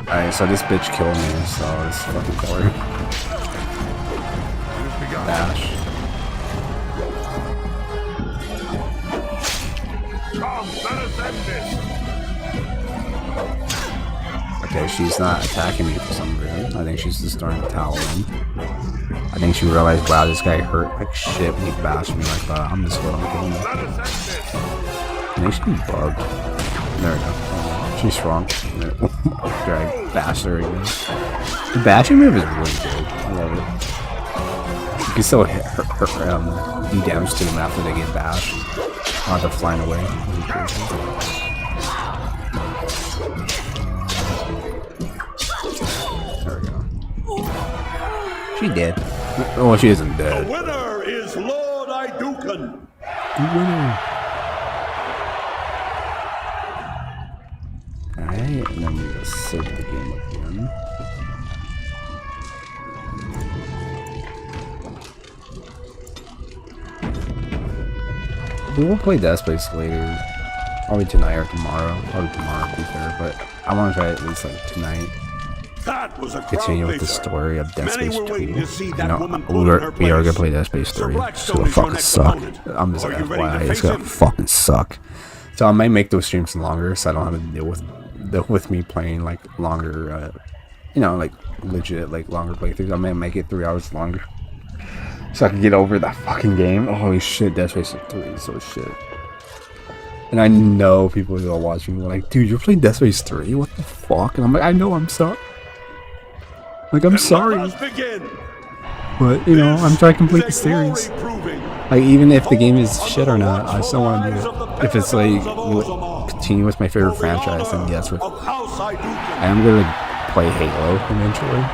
Alright, so this bitch killed me, so it's fucking boring. Dash. Okay, she's not attacking me for some reason. I think she's just starting to towel in. I think she realized, wow, this guy hurt like shit when he bashed me like that. I'm just gonna kill him. I think she's bugged. There we go. She's strong. After I bash her again. The bashing move is really good. I love it. You can still hit do damage to them after they get bashed. Not they're flying away. There we go. She dead. Oh, she isn't dead. The winner is Lord Idukan. The winner. Alright, and then we will save the game again. We will play Death Space later. Probably tonight or tomorrow. Probably tomorrow, to be fair. But I want to try it at least like tonight. That was a Continue with the crowd-pleaser. story of Dead Many Space were 2. waiting to see You that know, woman put in her we are gonna place. play Dead Space 3. Sir It's gonna Blackstone is your fucking next suck. opponent. I'm just Are like, you ready to FYI, it's face gonna him? fucking suck. So I might make those streams longer, so I don't have to deal with me playing like longer, you know, like legit like longer playthroughs. I might make it 3 hours longer, so I can get over that fucking game. Oh, holy shit, Dead Space 3 is so shit. And I know people who are watching me like, dude, you're playing Dead Space 3? What the fuck? And I'm like, I know, I'm sorry. Like, I'm sorry. But, you know, I'm trying to complete the series. Like, even if the game is shit or not, I still want to do it. If it's like, continue with my favorite franchise, then yes, I am going to play Halo eventually.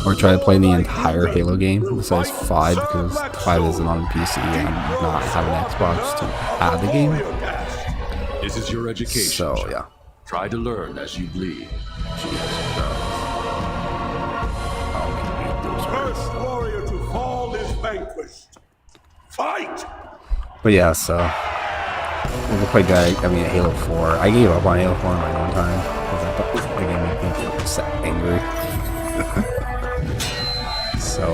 Or try to play the entire Halo game besides 5, because 5 isn't on PC and I'm not having an Xbox to add the game. This is your education. So, yeah. Try to learn as you bleed. First warrior to fall is vanquished. Fight! But yeah, so we'll play Halo 4. I gave up on Halo 4 in my own time because I thought the game made me feel angry. So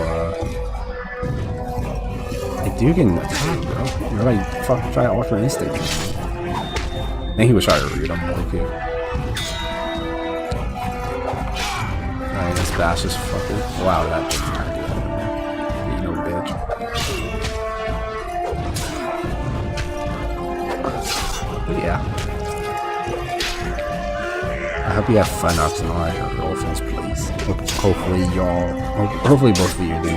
I do get an attack, bro. You're like fucking try Ultra Instinct. I think he was trying to read him like you. Alright, let's bash this fucker. Wow, that didn't matter. You know, bitch. But yeah. I hope you have fun up tonight, your girlfriends, please. Hopefully y'all, hopefully both of you do.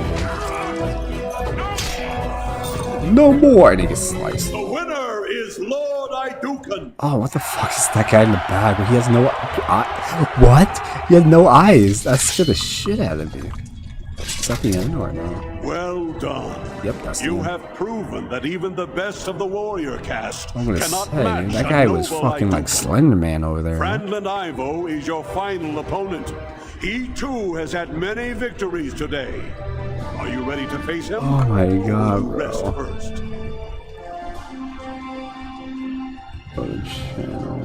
No more! I need to slice. The winner is Lord Idukan. Oh, what the fuck is that guy in the bag? He has no eye. What? He has no eyes. That scared the shit out of me. Is that the end or no? Well done. Yep, that's the You end. have proven that even the best of the warrior cast I'm gonna cannot say, match that a guy was noble fucking like Idukan. Slender Man over there. Franklin Ivo is your final opponent. He too has had many victories today. Are you ready to face him? Oh my god, You rest bro. first. Go to channel.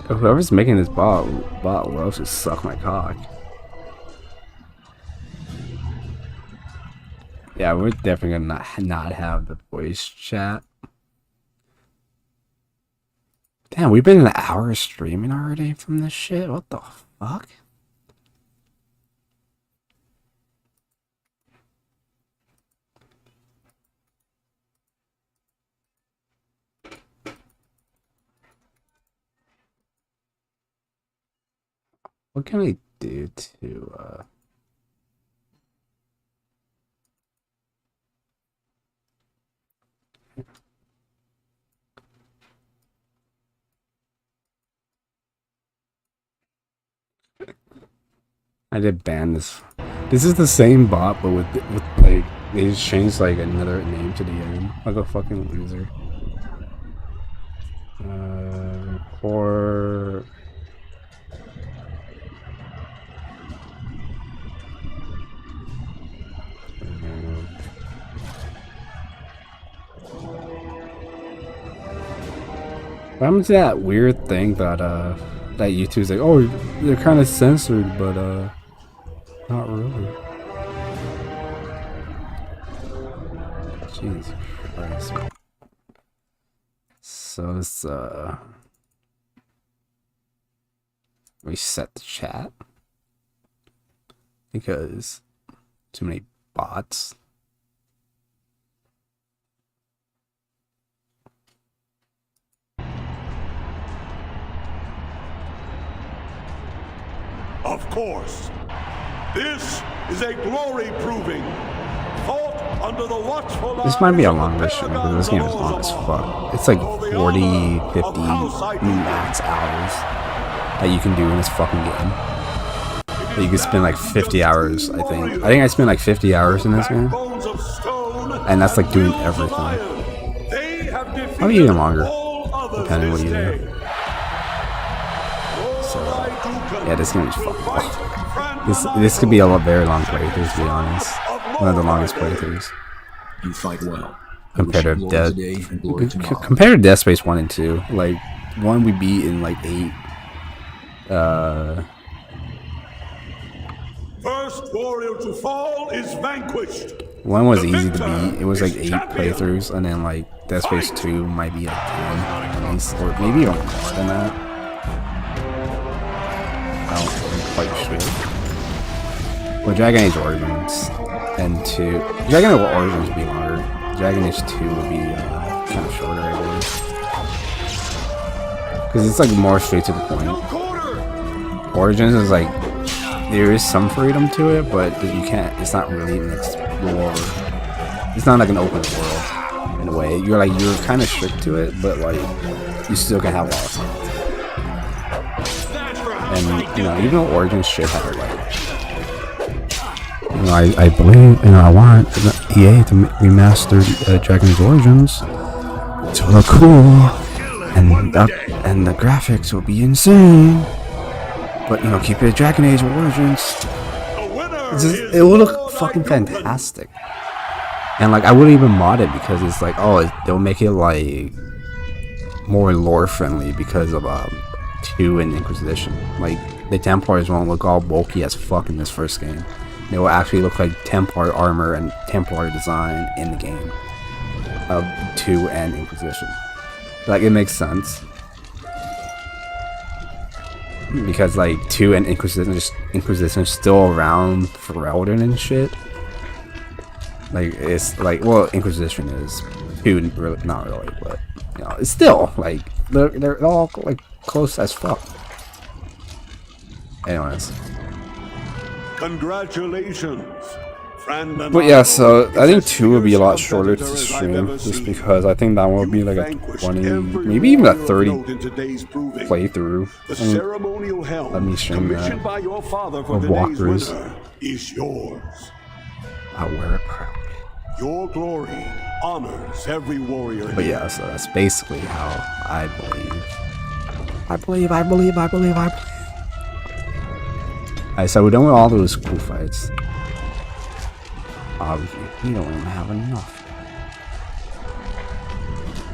Whoever's making this bot loves to suck my cock. Yeah, we're definitely gonna not have the voice chat. Damn, we've been an hour streaming already from this shit. What the fuck? What can I do to I did ban this. This is the same bot, but with like they just changed like another name to the end. Like a fucking loser. Or what happened to that weird thing that that YouTube's like, oh, they're kind of censored, but not really. Jesus Christ. So let's reset the chat because too many bots. Of course. This is a glory proving. Fought under the watchful This might be a eyes of the longer stream because this paragons game is of long as Ozamar. fuck. It's like 40, 50 max hours that you can do in this fucking game. That you can spend like 50 hours, I think. I think I spent like 50 hours in this game. And that's like doing everything. Probably even longer, depending on what you do. So, yeah, this game is fucking fun. This could be a very long playthrough, to be honest. One of the longest playthroughs. You fight well. compared to compared to Dead Space 1 and 2. Like 1 we beat in like 8. First warrior to fall is vanquished. 1 was easy to beat. It was like 8 playthroughs, and then like Dead Space 2 might be like 10 at least, or maybe even more than that. I'm quite sure. Well, Dragon Age Origins and 2. Dragon Age Origins would be longer. Dragon Age 2 would be kind of shorter, I believe. Because it's like more straight to the point. Origins is like, there is some freedom to it, but you can't, it's not really an explore. It's not like an open world in a way. You're kind of strict to it, but like, you still can have a lot of stuff. And, you know, even though Origins should have it, like, you know, I believe, you know, I want EA to remaster Dragon Age Origins to look cool, and the graphics will be insane. But, you know, keep it Dragon Age Origins. It will look fucking fantastic. And like, I wouldn't even mod it because it's like, oh, they'll make it like more lore friendly because of 2 and Inquisition. Like, the Templars won't look all bulky as fuck in this first game. They will actually look like Templar armor and Templar design in the game of 2 and Inquisition. Like, it makes sense. Because like 2 and Inquisition is still around for Elden and shit. Like, it's like, well, Inquisition is 2, really, not really, but you know, it's still like they're all like close as fuck. Anyways, Congratulations, friend. but yeah, so I think 2 will be a lot shorter to stream, just because I think that one will be like a 20, maybe even a 30 playthrough. Let me stream that. Or walkthroughs. Is yours. I wear it proudly. Your glory honors every warrior. But yeah, so that's basically how I believe. Alright, so we're done with all those cool fights. Obviously, we don't even have enough.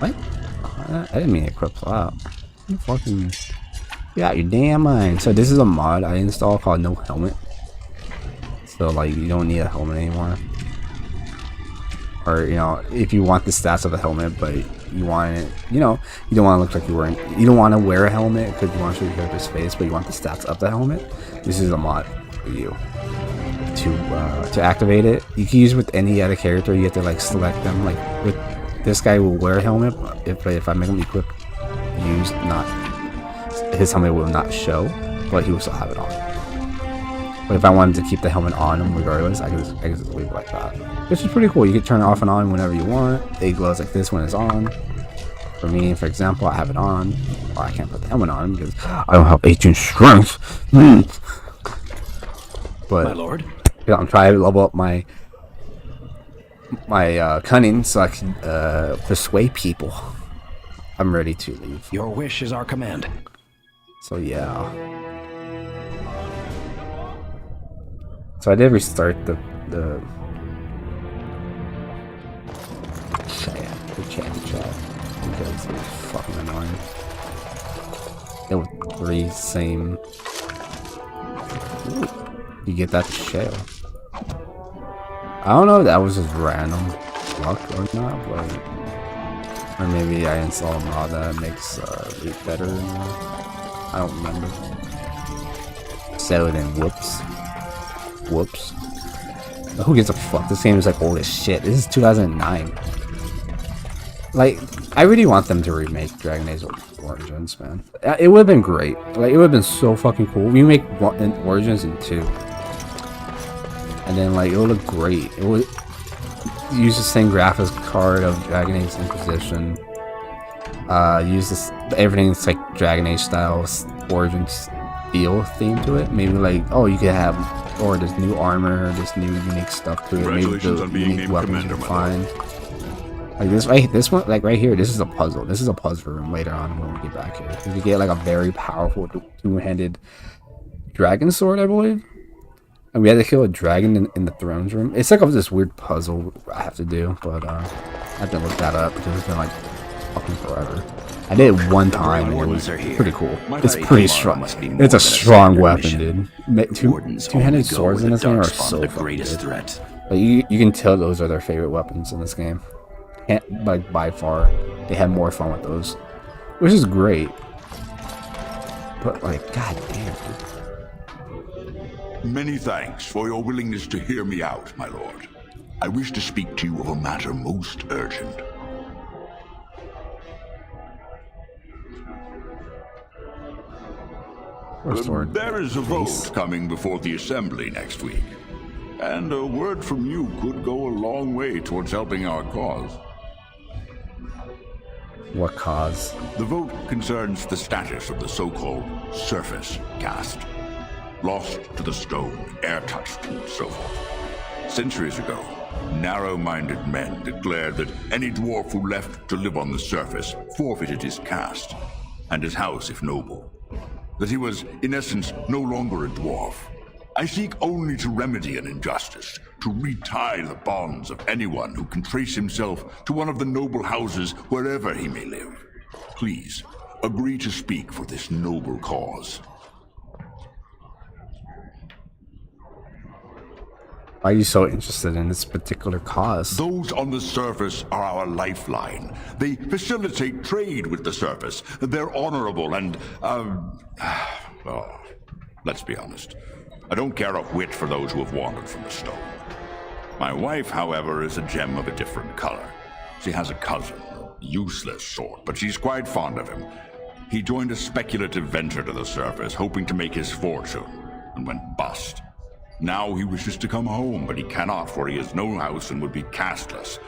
What? I didn't mean to equip that. You fucking... You got your damn mind. So this is a mod I installed called No Helmet. So like, you don't need a helmet anymore. Or, you know, if you want the stats of a helmet, but you want it, you know, you don't want to look like you're wearing, you don't want to wear a helmet because you want to show your character's face, but you want the stats of the helmet. This is a mod for you to activate it. You can use it with any other character. You have to like select them. Like with this guy will wear a helmet. If I make him equip, his helmet will not show, but he will still have it on. But if I wanted to keep the helmet on him regardless, I can just leave it like that. Which is pretty cool. You can turn it off and on whenever you want. It glows like this when it's on. For me, for example, I have it on. Well, I can't put the helmet on because I don't have 18 strength. But my lord, yeah, I'm trying to level up my cunning so I can persuade people. I'm ready to leave. Your wish is our command. So yeah. So I did restart the chat because it was fucking annoying. It was 3 same. Ooh, you get that to share. I don't know if that was just random luck or not, but or maybe I installed a mod that makes it better. I don't remember. So then, whoops. Who gives a fuck? This game is like old as shit. This is 2009. Like, I really want them to remake Dragon Age Origins, man. It would have been great. Like, it would have been so fucking cool. We make Origins in 2. And then, like, it would look great. It would use the same graphics card of Dragon Age Inquisition. Use this, everything's like Dragon Age style Origins feel theme to it. Maybe like, oh, you could have, or this new armor, this new unique stuff to it. Maybe the unique weapons you can find. Like this one, like right here, this is a puzzle. This is a puzzle room later on when we get back here. You get like a very powerful two-handed dragon sword, I believe. And we had to kill a dragon in the thrones room. It's like this weird puzzle I have to do, but have to look that up because it's been like fucking forever. I did it one time and it was pretty cool. It's pretty strong. It's a strong weapon, dude. Two-handed swords in this game are so fucking good. Like, you can tell those are their favorite weapons in this game. Like by far, they have more fun with those, which is great. But like, god damn, dude. Many thanks for your willingness to hear me out, my lord. I wish to speak to you of a matter most urgent. There is a vote coming before the Assembly next week, and a word from you could go a long way towards helping our cause. What cause? The vote concerns the status of the so-called surface caste. Lost to the stone, air-touched, and so forth. Centuries ago, narrow-minded men declared that any dwarf who left to live on the surface forfeited his caste, and his house if noble. That he was, in essence, no longer a dwarf. I seek only to remedy an injustice, to retie the bonds of anyone who can trace himself to one of the noble houses wherever he may live. Please, agree to speak for this noble cause. Why are you so interested in this particular cause? Those on the surface are our lifeline. They facilitate trade with the surface. They're honorable and, well, let's be honest. I don't care a whit for those who have wandered from the stone. My wife, however, is a gem of a different color. She has a cousin, a useless sort, but she's quite fond of him. He joined a speculative venture to the surface, hoping to make his fortune, and went bust. Now he wishes to come home, but he cannot, for he has no house and would be casteless.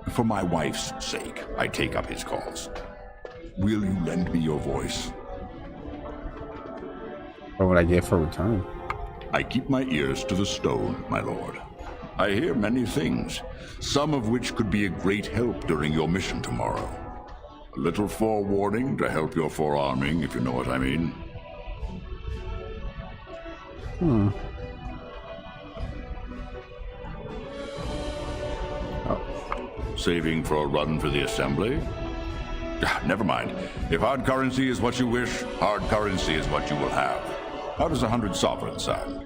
For my wife's sake, I take up his cause. Will you lend me your voice? What would I get for return? I keep my ears to the stone, my lord. I hear many things, some of which could be a great help during your mission tomorrow. A little forewarning to help your forearming, if you know what I mean. Saving for a run for the Assembly? Never mind. If hard currency is what you wish, hard currency is what you will have. How does 100 sovereigns sound?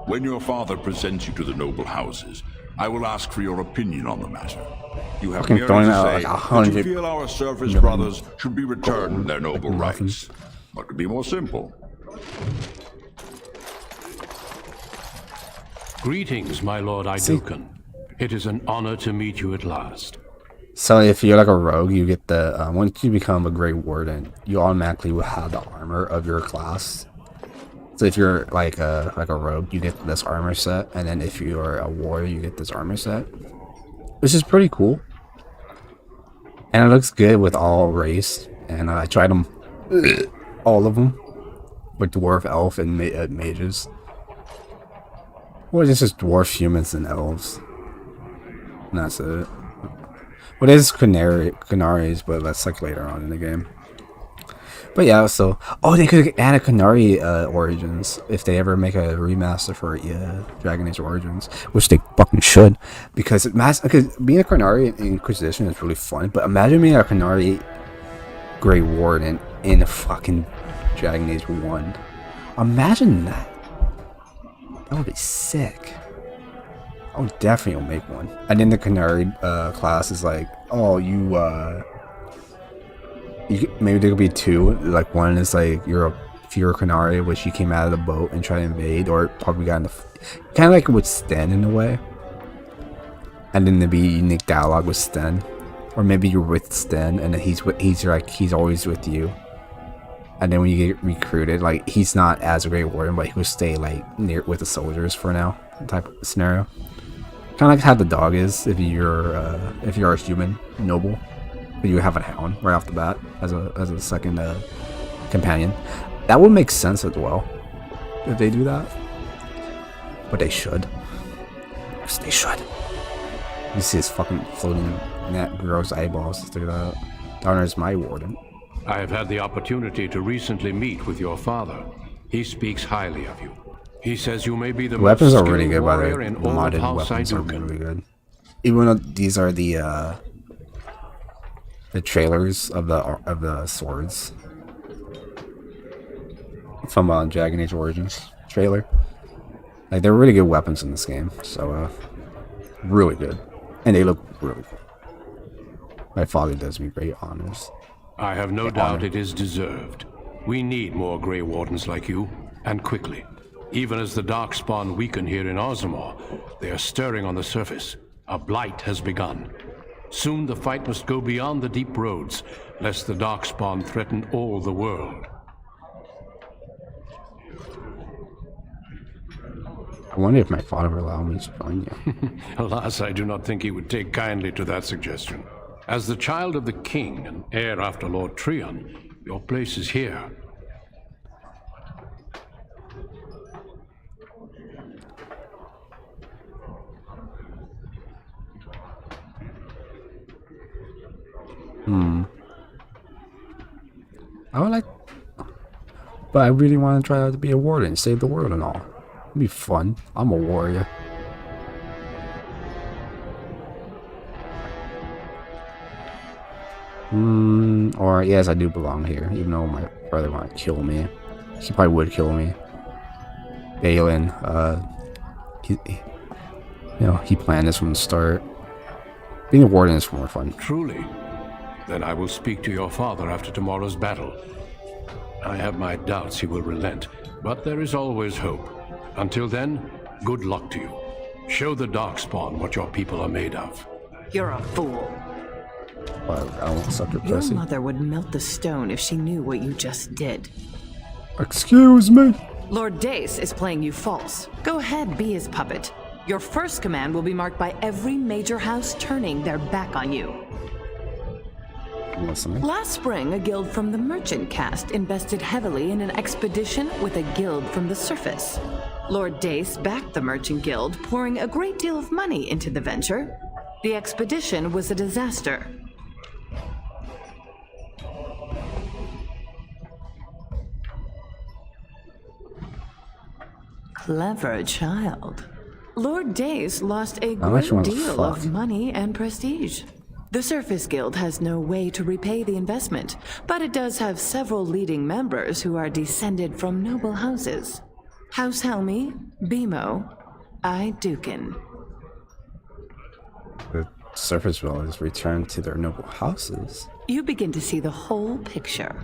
When your father presents you to the noble houses, I will ask for your opinion on the matter. You have merely to say that you feel our surface brothers should be returned their noble rights. What could be more simple? Greetings, my lord Idukan. It is an honor to meet you at last. So if you're like a rogue, you get the once you become a Grey Warden, you automatically will have the armor of your class. So if you're like a rogue, you get this armor set, and then if you're a warrior, you get this armor set, which is pretty cool. And it looks good with all race. And I tried them, all of them, with dwarf, elf, and mages. Well, it's just dwarf, humans, and elves. And that's it. Well, there's Canaries, but that's like later on in the game. But yeah, so they could add a Canary Origins if they ever make a remaster for Dragon Age Origins, which they fucking should, because being a Canary in Inquisition is really fun. But imagine being a Canary Grey Warden in fucking Dragon Age 1. Imagine that. That would be sick. I would definitely make one. And then the Canary class is like, maybe there could be two. Like one is like if you're a Canary, which you came out of the boat and tried to invade, or probably got in the kind of like with Sten in a way. And then there'd be unique dialogue with Sten, or maybe you're with Sten and then he's always with you. And then when you get recruited, like he's not as a Grey Warden, but he will stay like near with the soldiers for now, type of scenario. Kind of like how the dog is if you're a human noble, but you have a hound right off the bat as a second companion. That would make sense as well if they do that. But they should. Yes, they should. You see his fucking floating net gross eyeballs through that. Darner's my warden. I have had the opportunity to recently meet with your father. He speaks highly of you. He says you may be the weapons most are really skilled good, by the warrior way. in all of Modded House weapons are Iduken. really good. Even though these are the trailers of the swords from Dragon Age Origins trailer. Like, they're really good weapons in this game, so really good, and they look really cool. My father does me great honors. I have no doubt it is deserved. We need more Grey Wardens like you, and quickly. Even as the Darkspawn weaken here in Orzammar, they are stirring on the surface. A blight has begun. Soon the fight must go beyond the deep roads, lest the Darkspawn threaten all the world. I wonder if my father will allow me to join you. Alas, I do not think he would take kindly to that suggestion. As the child of the king and heir after Lord Trion, your place is here. I would like, but I really want to try out to be a warden, save the world and all. It'd be fun. I'm a warrior. Or yes, I do belong here, even though my brother might kill me. He probably would kill me. Balin, he planned this from the start. Being a warden is more fun. Truly. Then I will speak to your father after tomorrow's battle. I have my doubts he will relent, but there is always hope. Until then, good luck to you. Show the Darkspawn what your people are made of. You're a fool. Well, I won't suck your Your pussy. mother would melt the stone if she knew what you just did. Excuse me. Lord Dace is playing you false. Go ahead, be his puppet. Your first command will be marked by every major house turning their back on you. I'm listening. Last spring, a guild from the merchant caste invested heavily in an expedition with a guild from the surface. Lord Dace backed the merchant guild, pouring a great deal of money into the venture. The expedition was a disaster. Clever child. Lord Dace lost a great deal of money and prestige. The Surface Guild has no way to repay the investment, but it does have several leading members who are descended from noble houses. House Helmi, Bimo, Iduken. The Surface Villagers return to their noble houses. You begin to see the whole picture.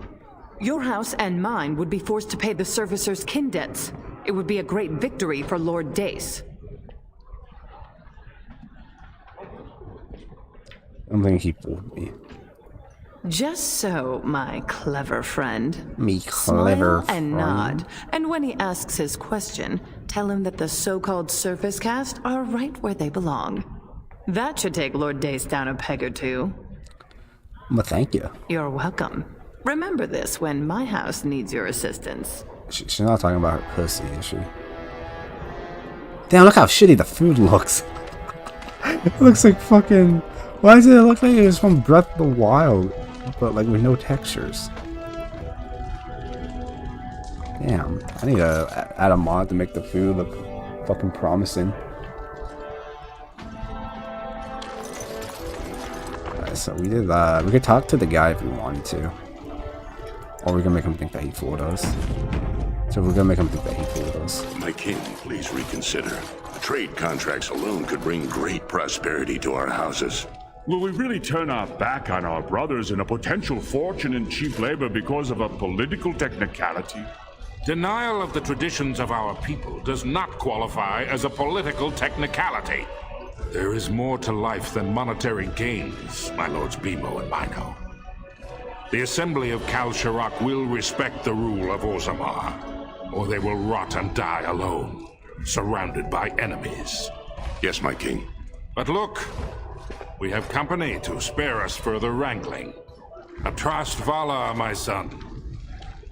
Your house and mine would be forced to pay the Surfacers' kin debts. It would be a great victory for Lord Dace. I don't think he fooled me. Just so, my clever friend. Me clever Smile and friend. nod, and when he asks his question, tell him that the so-called Surface Caste are right where they belong. That should take Lord Dace down a peg or two. Well, thank you. You're welcome. Remember this when my house needs your assistance. She's not talking about her pussy, is she? Damn, look how shitty the food looks. It looks like fucking... Why does it look like it's from Breath of the Wild, but like with no textures? Damn, I need to add a mod to make the food look fucking promising. Alright, so we did, we could talk to the guy if we wanted to. Or we can make him think that he fooled us. So we're gonna make him think that he fooled us. My king, please reconsider. Trade contracts alone could bring great prosperity to our houses. Will we really turn our back on our brothers and a potential fortune in cheap labor because of a political technicality? Denial of the traditions of our people does not qualify as a political technicality. There is more to life than monetary gains, my lords Bimo and Mino. The Assembly of Kal Shirak will respect the rule of Orzammar, or they will rot and die alone, surrounded by enemies. Yes, my king. But look, we have company to spare us further wrangling. Atrast Vala, my son.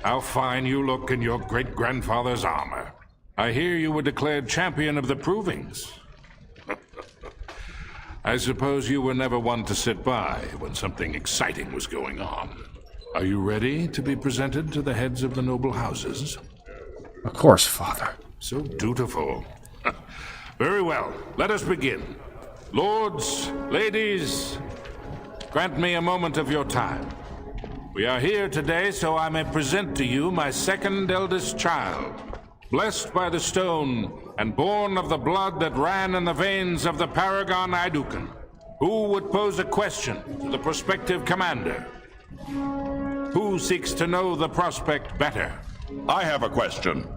How fine you look in your great-grandfather's armor. I hear you were declared champion of the Provings. I suppose you were never one to sit by when something exciting was going on. Are you ready to be presented to the heads of the noble houses? Of course, father. So dutiful. Very well, let us begin. Lords, ladies, grant me a moment of your time. We are here today so I may present to you my second eldest child, blessed by the stone and born of the blood that ran in the veins of the Paragon Aidukan. Who would pose a question to the prospective commander? Who seeks to know the prospect better? I have a question.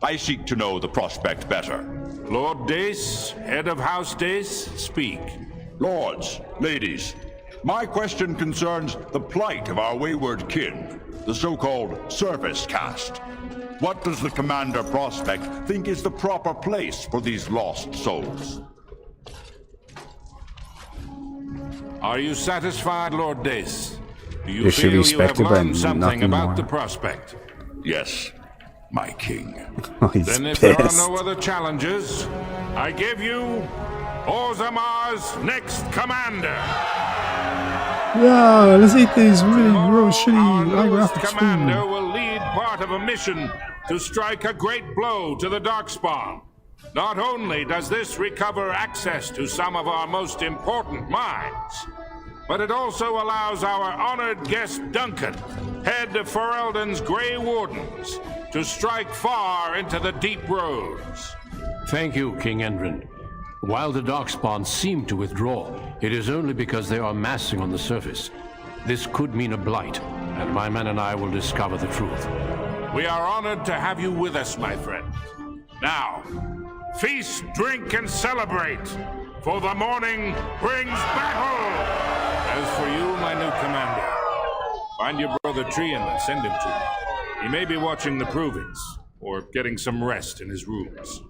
I seek to know the prospect better. Lord Dace, head of House Dace, speak. Lords, ladies, my question concerns the plight of our wayward kin, the so-called service caste. What does the Commander Prospect think is the proper place for these lost souls? Are you satisfied, Lord Dace? Do you They should feel be you have respected, but learned something nothing about more. the prospect? Yes, my king. Oh, he's Then if pissed. there are no other challenges, I give you Orzamar's next commander. Yeah, let's eat these really gross, Our shitty newest graphics commander food. will lead part of a mission to strike a great blow to the Darkspawn. Not only does this recover access to some of our most important mines, but it also allows our honored guest Duncan, head of Ferelden's Grey Wardens, to strike far into the deep roads. Thank you, King Endrin. While the Darkspawn seem to withdraw, it is only because they are massing on the surface. This could mean a blight, and my men and I will discover the truth. We are honored to have you with us, my friend. Now, feast, drink, and celebrate, for the morning brings battle! As for you, my new commander, find your brother Trian and send him to me. He may be watching the provings, or getting some rest in his rooms.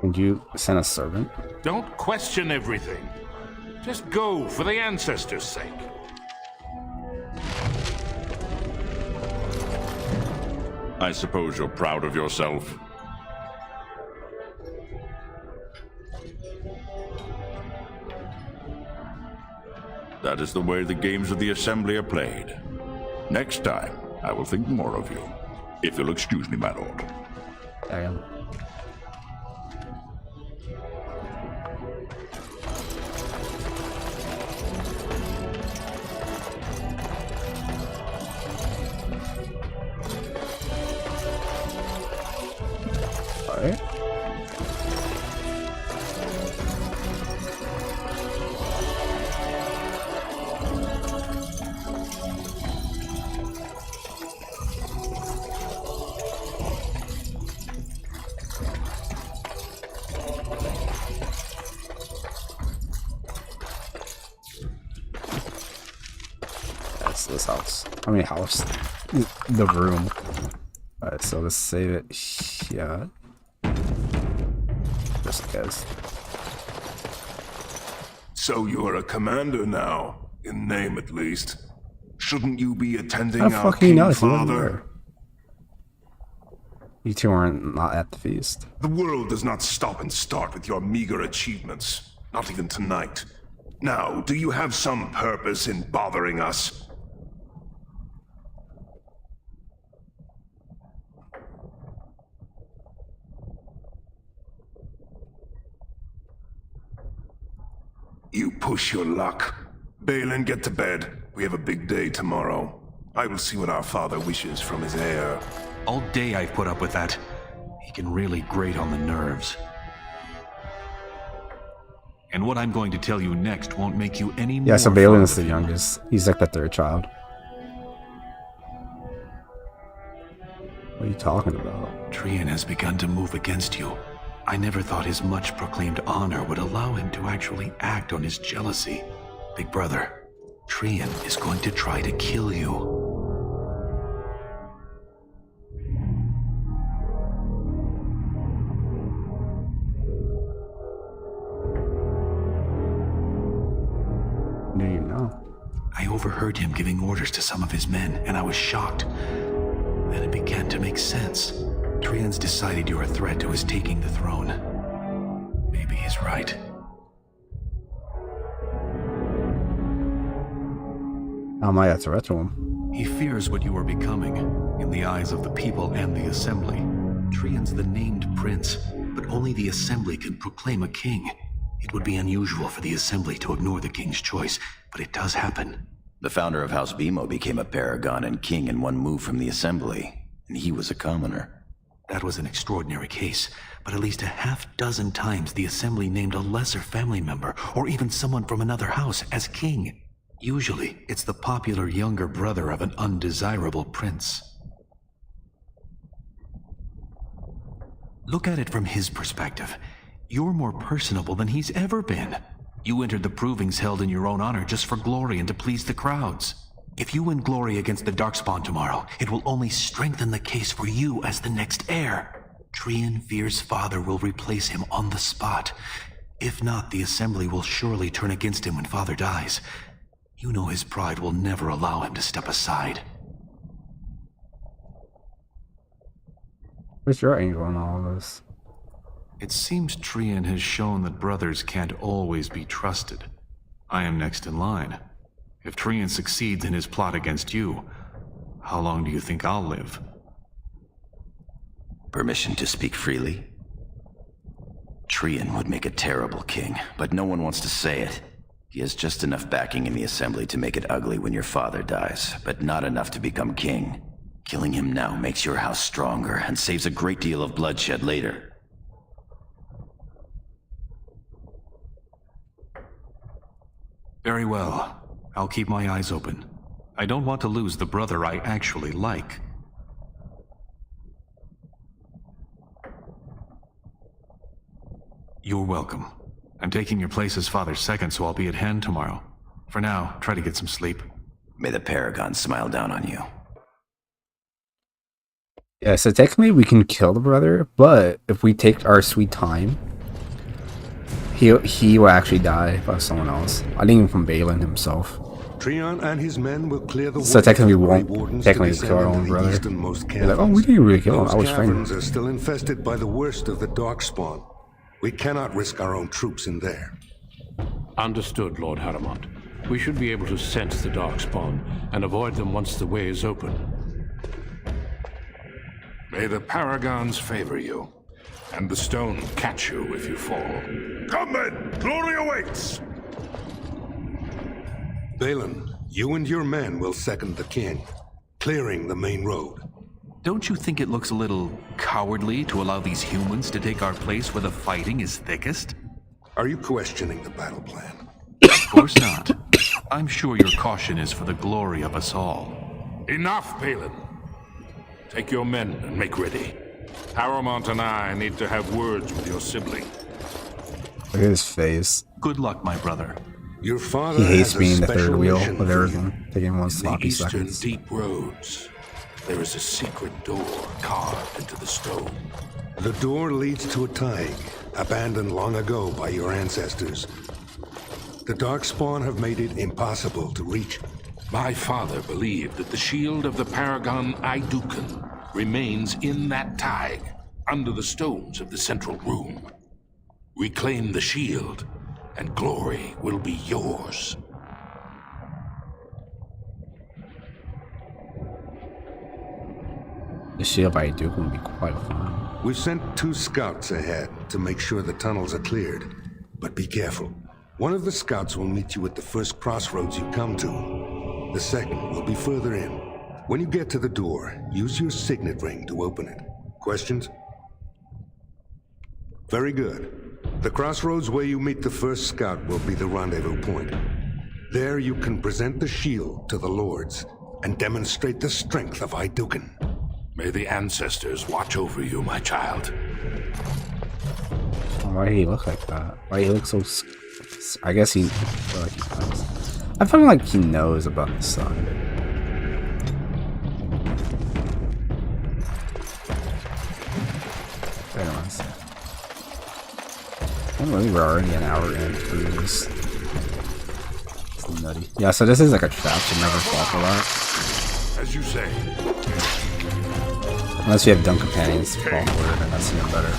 Would you send a servant? Don't question everything. Just go for the ancestors' sake. I suppose you're proud of yourself. That is the way the games of the Assembly are played. Next time, I will think more of you. If you'll excuse me, my lord. I am. Alright. That's this house. I mean house. The room. Alright, so let's save it. Yeah. Just in case. So you're a commander now, in name at least. Shouldn't you be attending How our fucking King nuts, you wasn't Father? there. You two aren't not at the feast. The world does not stop and start with your meager achievements. Not even tonight. Now, do you have some purpose in bothering us? You push your luck. Balin, get to bed. We have a big day tomorrow. I will see what our father wishes from his heir. All day I've put up with that. He can really grate on the nerves. And what I'm going to tell you next won't make you any more Yeah, so Balin fond is the youngest. He's like the third child. What are you talking about? Trian has begun to move against you. I never thought his much-proclaimed honor would allow him to actually act on his jealousy. Big brother, Trian is going to try to kill you. Do you know? I overheard him giving orders to some of his men, and I was shocked. Then it began to make sense. Trian's decided you're a threat to his taking the throne. Maybe he's right. How am I a threat to him? He fears what you are becoming, in the eyes of the people and the Assembly. Trian's the named prince, but only the Assembly can proclaim a king. It would be unusual for the Assembly to ignore the king's choice, but it does happen. The founder of House Bimo became a paragon and king in one move from the Assembly, and he was a commoner. That was an extraordinary case, but at least a half-dozen times the Assembly named a lesser family member, or even someone from another house, as king. Usually, it's the popular younger brother of an undesirable prince. Look at it from his perspective. You're more personable than he's ever been. You entered the provings held in your own honor just for glory and to please the crowds. If you win glory against the Darkspawn tomorrow, it will only strengthen the case for you as the next heir. Trian fears father will replace him on the spot. If not, the Assembly will surely turn against him when father dies. You know his pride will never allow him to step aside. What's your angle on all of this? It seems Trian has shown that brothers can't always be trusted. I am next in line. If Trian succeeds in his plot against you, how long do you think I'll live? Permission to speak freely? Trian would make a terrible king, but no one wants to say it. He has just enough backing in the Assembly to make it ugly when your father dies, but not enough to become king. Killing him now makes your house stronger and saves a great deal of bloodshed later. Very well. I'll keep my eyes open. I don't want to lose the brother I actually like. You're welcome. I'm taking your place as father's second, so I'll be at hand tomorrow. For now, try to get some sleep. May the Paragon smile down on you. Yeah, so technically we can kill the brother, but if we take our sweet time, he will actually die by someone else. I think even from Balin himself. Trian and his men will clear the So technically we won't wardens technically to kill our descend own into brother. the easternmost You're like, oh, we didn't really kill him. Those I was caverns training. are still infested by the worst of the Darkspawn. We cannot risk our own troops in there. Understood, Lord Harrowmont. We should be able to sense the Darkspawn and avoid them once the way is open. May the Paragons favor you, and the stone catch you if you fall. Come then! Glory awaits! Balin, you and your men will second the king, clearing the main road. Don't you think it looks a little cowardly to allow these humans to take our place where the fighting is thickest? Are you questioning the battle plan? Of course not. I'm sure your caution is for the glory of us all. Enough, Balin. Take your men and make ready. Harrowmont and I need to have words with your sibling. Look at his face. Good luck, my brother. Your father He hates has a being the special third wheel mission with for you. everything. Taking one The sloppy eastern seconds. deep roads. There is a secret door carved into the stone. The door leads to a Taig, abandoned long ago by your ancestors. The Darkspawn have made it impossible to reach. My father believed that the shield of the Paragon Aidukan remains in that Taig, under the stones of the central room. Reclaim the shield, and glory will be yours. The shield by Duke would be quite fun. We've sent 2 scouts ahead to make sure the tunnels are cleared. But be careful. One of the scouts will meet you at the first crossroads you come to. The second will be further in. When you get to the door, use your signet ring to open it. Questions? Very good. The crossroads where you meet the first scout will be the rendezvous point. There you can present the shield to the lords and demonstrate the strength of Aidukan. May the ancestors watch over you, my child. Why did he look like that? Why he looks so... I guess he... I feel like he does. I feel like he knows about the sun. Anyways. I can't believe we're already an hour in through this. It's nutty. Yeah, so this is like a trap to never fall for that. As you say. Unless you have dumb companions to fall for it, and that's even better.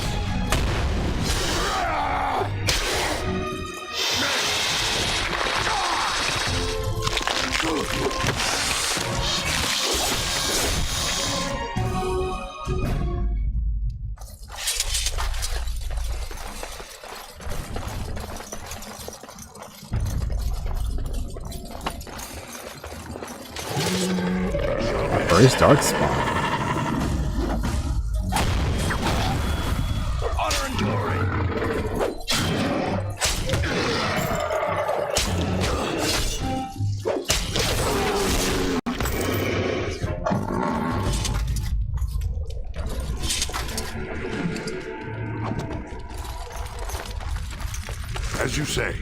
Where's Darkspawn? Honor and glory. As you say.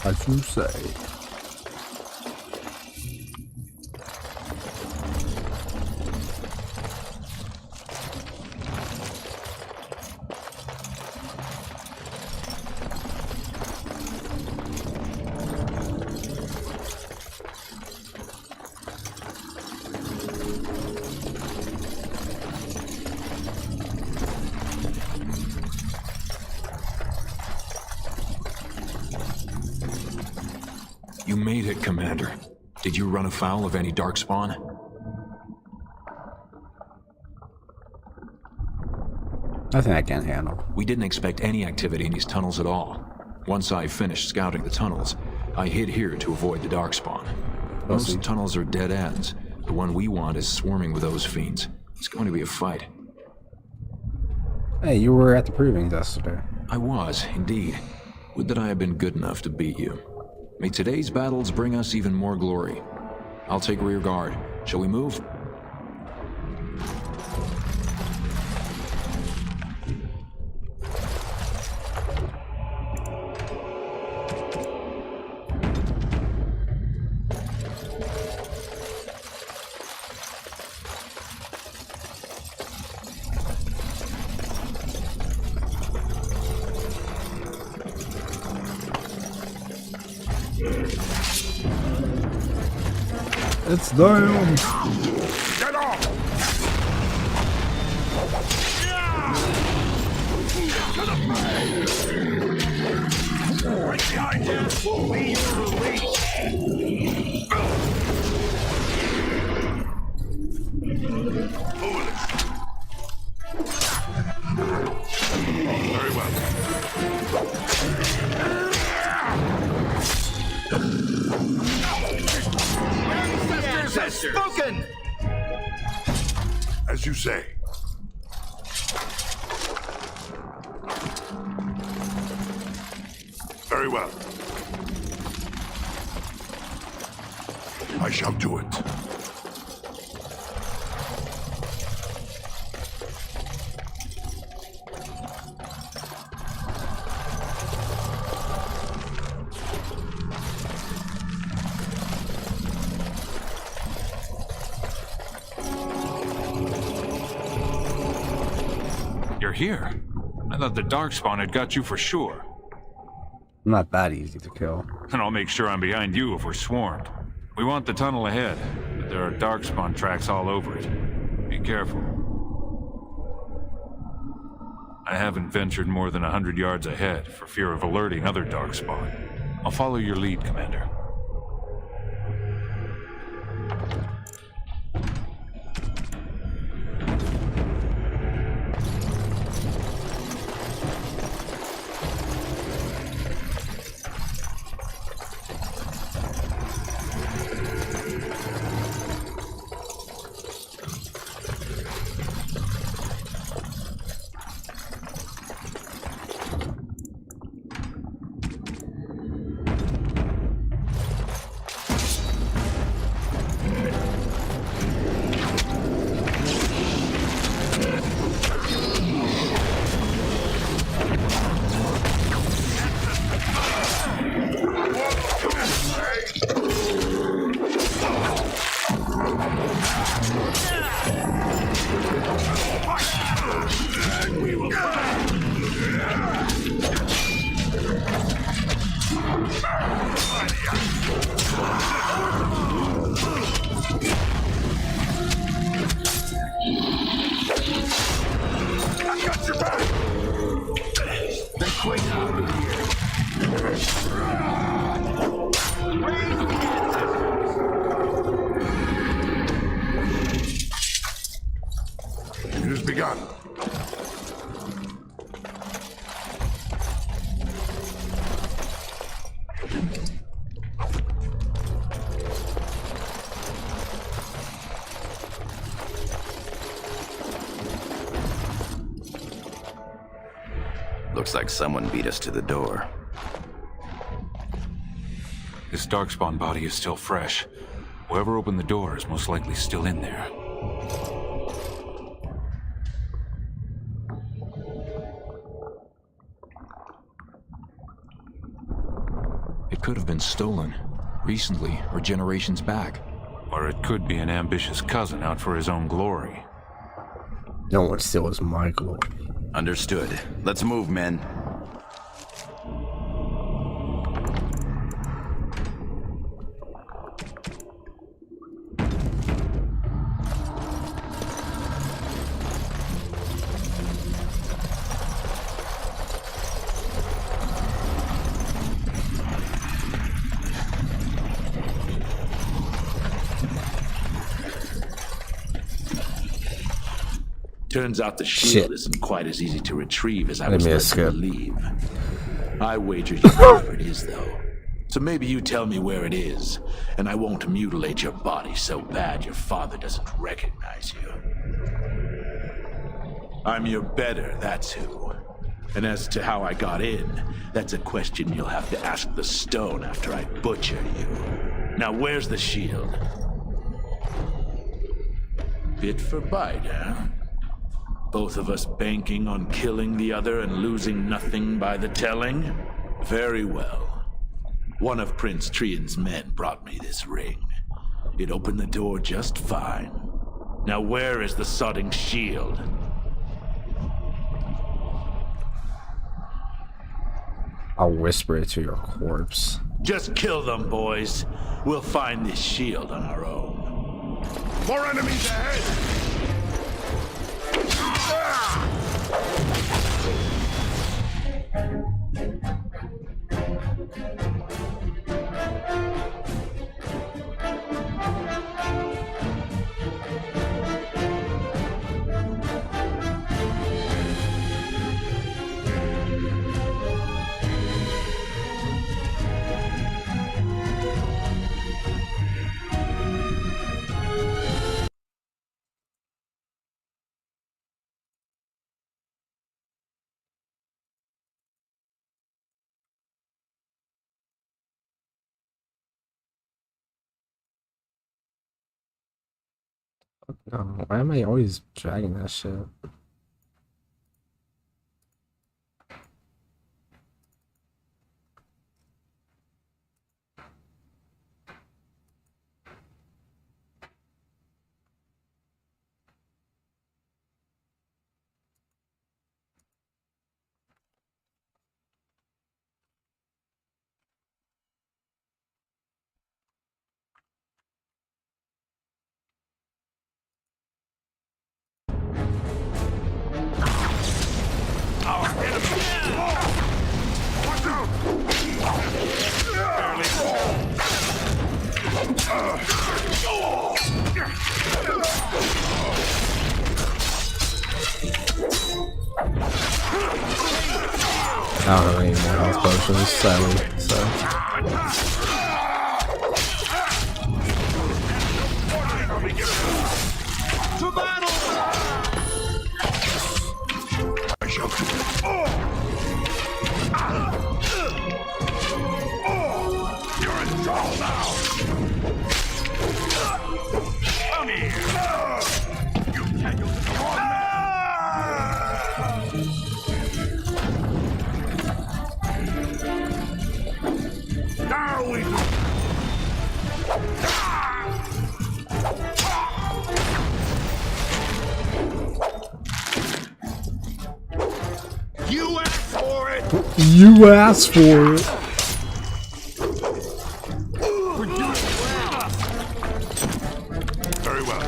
As you say. You made it, Commander. Did you run afoul of any Darkspawn? Nothing I can't handle. We didn't expect any activity in these tunnels at all. Once I finished scouting the tunnels, I hid here to avoid the Darkspawn. Most tunnels are dead ends. The one we want is swarming with those fiends. It's going to be a fight. Hey, you were at the provings yesterday. I was, indeed. Would that I had been good enough to beat you. May today's battles bring us even more glory. I'll take rear guard. Shall we move? It's down. Get off! Right behind you! Lead through reach! Very well. Ancestors have spoken! As you say. Very well. I shall do it. You're here. I thought the Darkspawn had got you for sure. I'm not that easy to kill. And I'll make sure I'm behind you if we're swarmed. We want the tunnel ahead, but there are Darkspawn tracks all over it. Be careful. I haven't ventured more than 100 yards ahead for fear of alerting other Darkspawn. I'll follow your lead, Commander. Looks like someone beat us to the door. This Darkspawn body is still fresh. Whoever opened the door is most likely still in there. It could have been stolen, recently or generations back. Or it could be an ambitious cousin out for his own glory. No one steals my glory. Understood. Let's move, men. Turns out the shield isn't quite as easy to retrieve as I was led to believe. I wager you know where it is, though. So maybe you tell me where it is, and I won't mutilate your body so bad your father doesn't recognize you. I'm your better, that's who. And as to how I got in, that's a question you'll have to ask the stone after I butcher you. Now where's the shield? Bit for bite, huh? Both of us banking on killing the other and losing nothing by the telling? Very well. One of Prince Trian's men brought me this ring. It opened the door just fine. Now where is the sodding shield? I'll whisper it to your corpse. Just kill them, boys. We'll find this shield on our own. More enemies ahead! No, why am I always dragging that shit? I don't have any more health potions, sadly, so. To battle! I shall do it. You're in trouble now! Come here! You tangled in the wrong man! Now we do. You asked for it. You asked for it. We're doing well. Very well.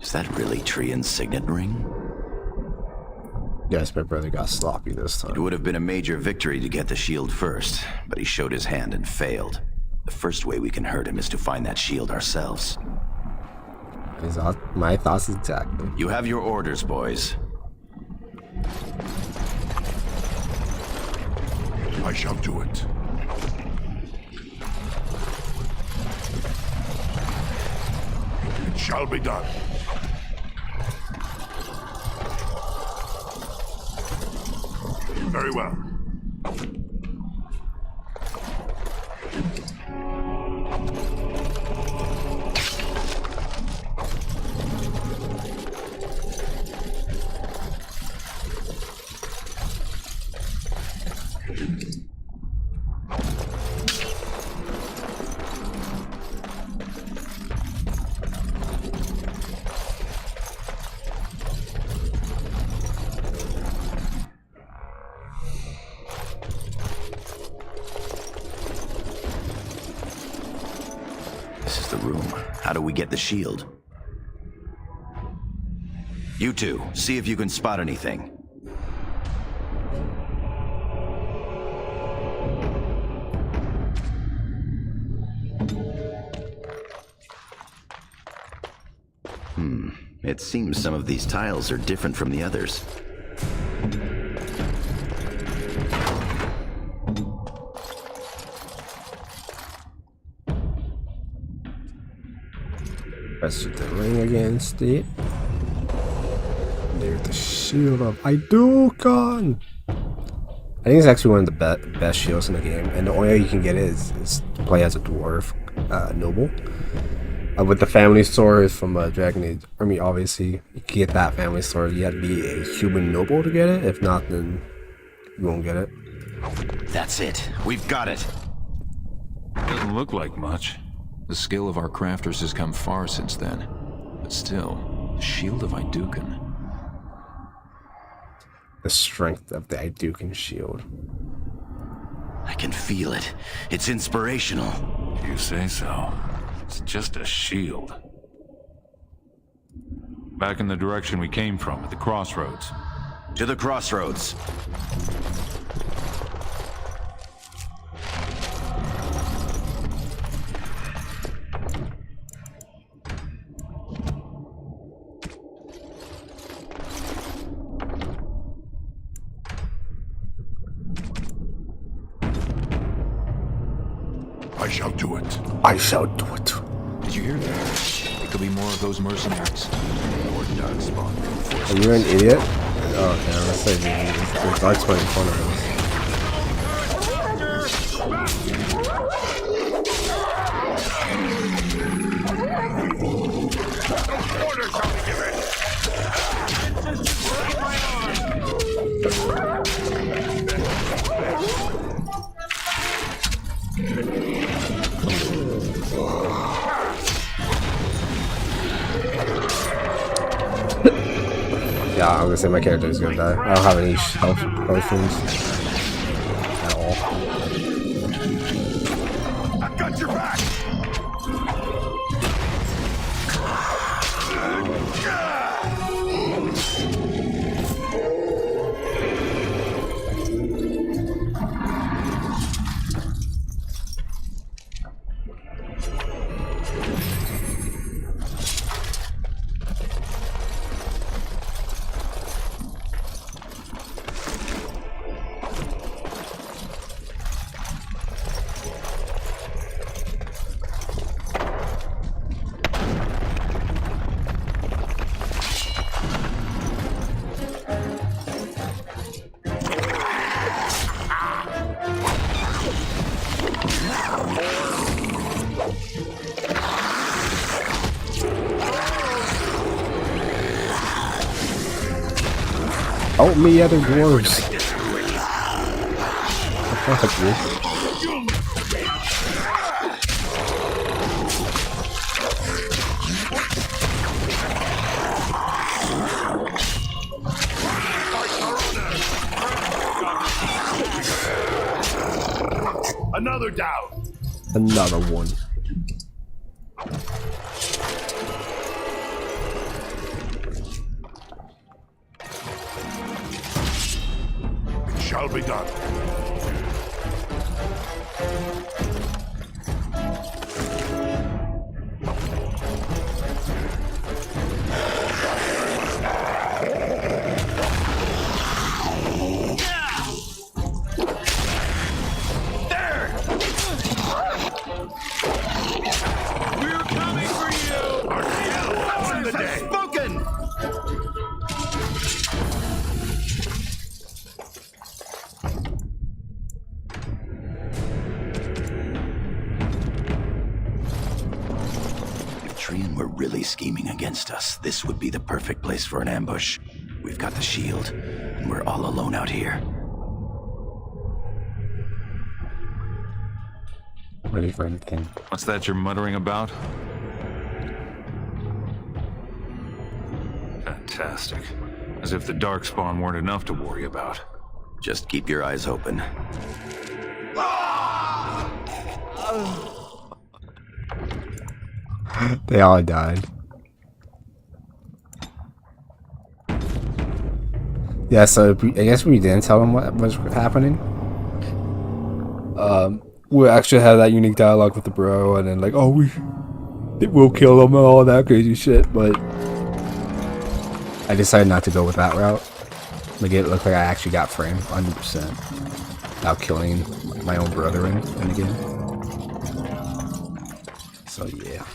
Is that really Trian's signet ring? Yes, my brother got sloppy this time. It would have been a major victory to get the shield first, but he showed his hand and failed. The first way we can hurt him is to find that shield ourselves. My thoughts exactly. You have your orders, boys. I shall do it. It shall be done. Very well. How do we get the shield? You two, see if you can spot anything. It seems some of these tiles are different from the others. Press the ring against it. There's the shield of Idukan. I think it's actually one of the best shields in the game, and the only way you can get it is to play as a dwarf noble. With the family sword from Dragon Age Army, obviously you can get that family sword. You have to be a human noble to get it. If not, then you won't get it. That's it. We've got it. Doesn't look like much. The skill of our crafters has come far since then. But still, the shield of Idukan. The strength of the Idukan shield. I can feel it. It's inspirational. You say so. It's just a shield. Back in the direction we came from, at the crossroads. To the crossroads. I shall do it. I shall do it. Did you hear that? It could be more of those mercenaries. Lord Darkspawn. Are you an idiot? Oh, okay, I'm gonna say there's Darkspawn in front of us. Orders shall be given. Yeah, I'm gonna say my character is gonna die. I don't have any health potions at all. I got your back. Help me, other dwarves. Fuck you. Another down. Another one. It shall be done. Trian were really scheming against us, this would be the perfect place for an ambush. We've got the shield, and we're all alone out here. Ready for anything. What's that you're muttering about? Fantastic. As if the Darkspawn weren't enough to worry about. Just keep your eyes open. They all died. Yeah, so I guess we didn't tell them what was happening. We actually had that unique dialogue with the bro, and then like, oh, we'll kill them and all that crazy shit. But I decided not to go with that route. Make it look like I actually got framed 100% without killing my own brother in the game. So yeah.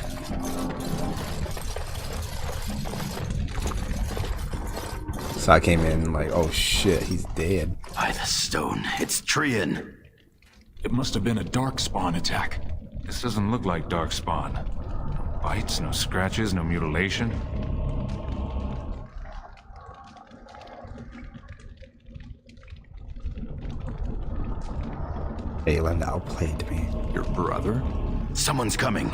So I came in like, oh shit, he's dead. By the stone, it's Trian. It must have been a Darkspawn attack. This doesn't look like Darkspawn. No bites, no scratches, no mutilation. Balin outplayed me. Your brother? Someone's coming.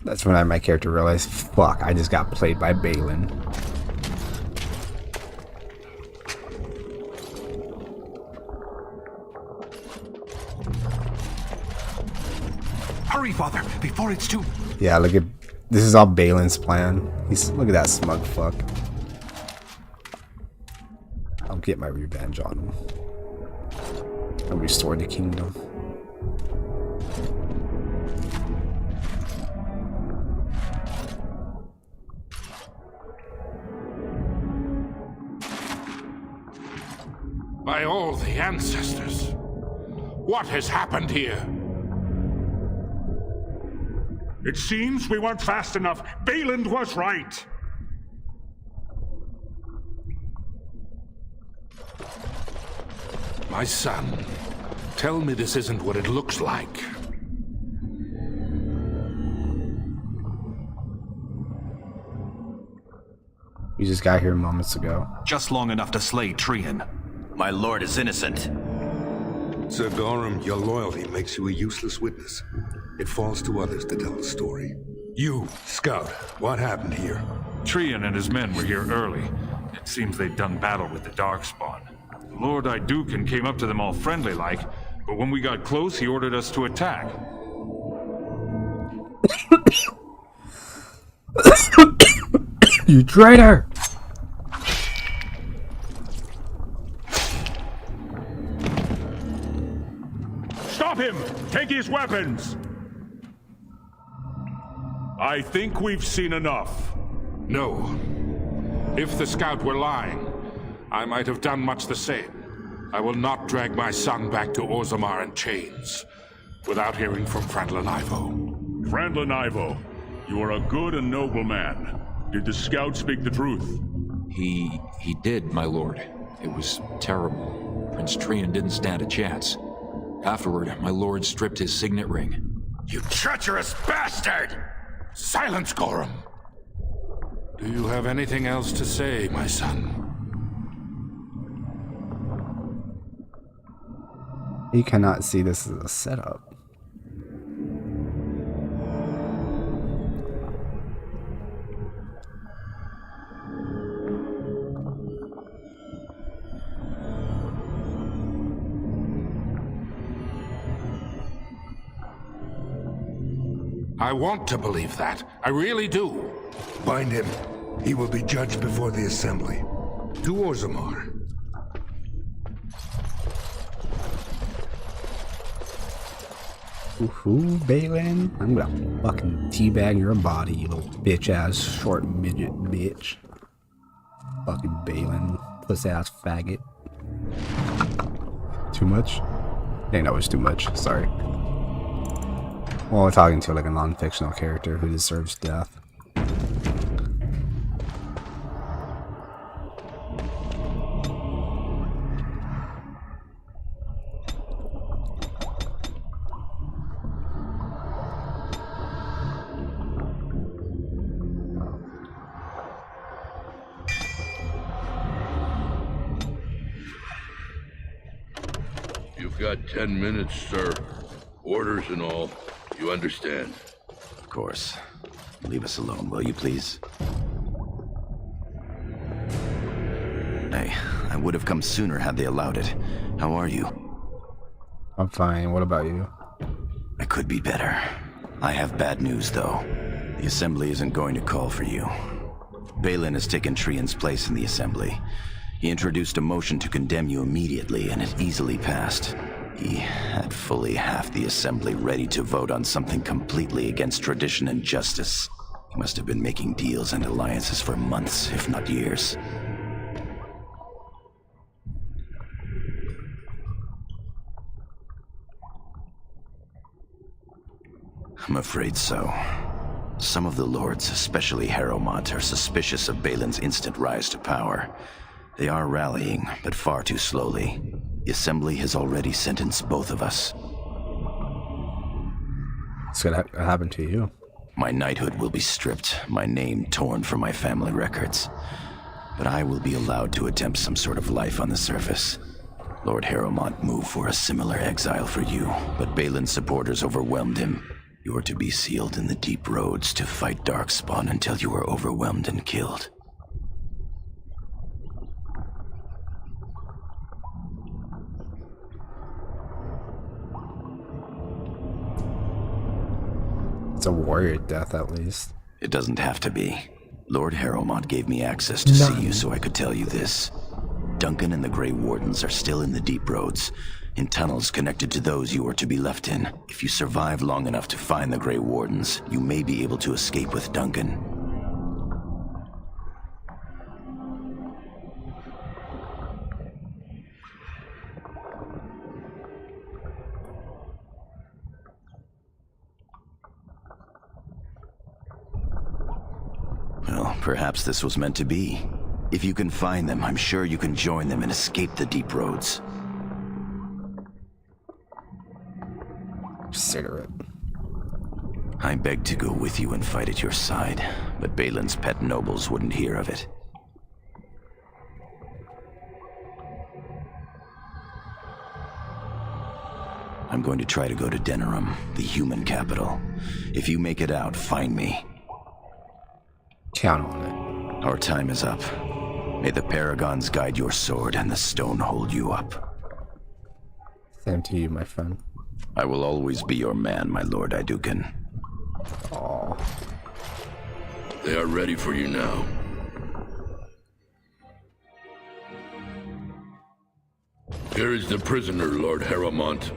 That's when my character realized, fuck, I just got played by Balin. Hurry, father, before it's too... Yeah, look at... This is all Balin's plan. Look at that smug fuck. I'll get my revenge on him. I'll restore the kingdom. By all the ancestors, what has happened here? It seems we weren't fast enough. Balin was right. My son, tell me this isn't what it looks like. We just got here moments ago. Just long enough to slay Trian. My lord is innocent. Sir Gorham, your loyalty makes you a useless witness. It falls to others to tell the story. You, Scout, what happened here? Trian and his men were here early. It seems they'd done battle with the Darkspawn. Lord Iduken came up to them all friendly-like, but when we got close, he ordered us to attack. You traitor! Stop him! Take his weapons! I think we've seen enough. No. If the scout were lying, I might have done much the same. I will not drag my son back to Orzammar in chains without hearing from Frandlin Ivo. Frandlin Ivo, you are a good and noble man. Did the scout speak the truth? He did, my lord. It was terrible. Prince Trian didn't stand a chance. Afterward, my lord stripped his signet ring. You treacherous bastard! Silence, Gorham! Do you have anything else to say, my son? You cannot see this as a setup. I want to believe that. I really do. Bind him. He will be judged before the assembly. To Orzammar. Ooh, Balin. I'm gonna fucking teabag your body, you little bitch-ass short midget bitch. Fucking Balin. Puss-ass faggot. Too much? I think that was too much. Sorry. Well, we're talking to like a non-fictional character who deserves death. got 10 minutes, sir. Orders and all. You understand? Of course. Leave us alone, will you please? I would have come sooner had they allowed it. How are you? I'm fine. What about you? I could be better. I have bad news, though. The Assembly isn't going to call for you. Balin has taken Trian's place in the Assembly. He introduced a motion to condemn you immediately, and it easily passed. He had fully half the Assembly ready to vote on something completely against tradition and justice. He must have been making deals and alliances for months, if not years. I'm afraid so. Some of the lords, especially Harrowmont, are suspicious of Balin's instant rise to power. They are rallying, but far too slowly. The Assembly has already sentenced both of us. What's gonna happen to you? My knighthood will be stripped, my name torn from my family records. But I will be allowed to attempt some sort of life on the surface. Lord Harrowmont moved for a similar exile for you, but Balin's supporters overwhelmed him. You are to be sealed in the deep roads to fight Darkspawn until you are overwhelmed and killed. It's a warrior death, at least. It doesn't have to be. Lord Harrowmont gave me access to see you so I could tell you this. Duncan and the Grey Wardens are still in the deep roads, in tunnels connected to those you are to be left in. If you survive long enough to find the Grey Wardens, you may be able to escape with Duncan. Well, perhaps this was meant to be. If you can find them, I'm sure you can join them and escape the deep roads. Cigarette. I begged to go with you and fight at your side, but Balin's pet nobles wouldn't hear of it. I'm going to try to go to Denerim, the human capital. If you make it out, find me. Count on it. Our time is up. May the Paragons guide your sword and the stone hold you up. Same to you, my friend. I will always be your man, my Lord Idukan. Aww. They are ready for you now. Here is the prisoner, Lord Harrowmont.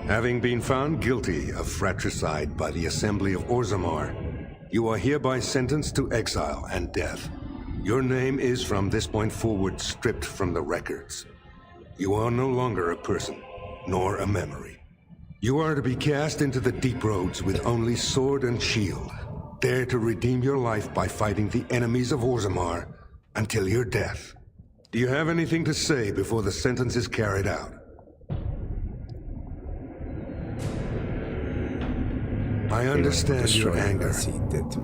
Having been found guilty of fratricide by the Assembly of Orzammar, you are hereby sentenced to exile and death. Your name is from this point forward stripped from the records. You are no longer a person, nor a memory. You are to be cast into the deep roads with only sword and shield. Dare to redeem your life by fighting the enemies of Orzammar until your death. Do you have anything to say before the sentence is carried out? I understand your anger.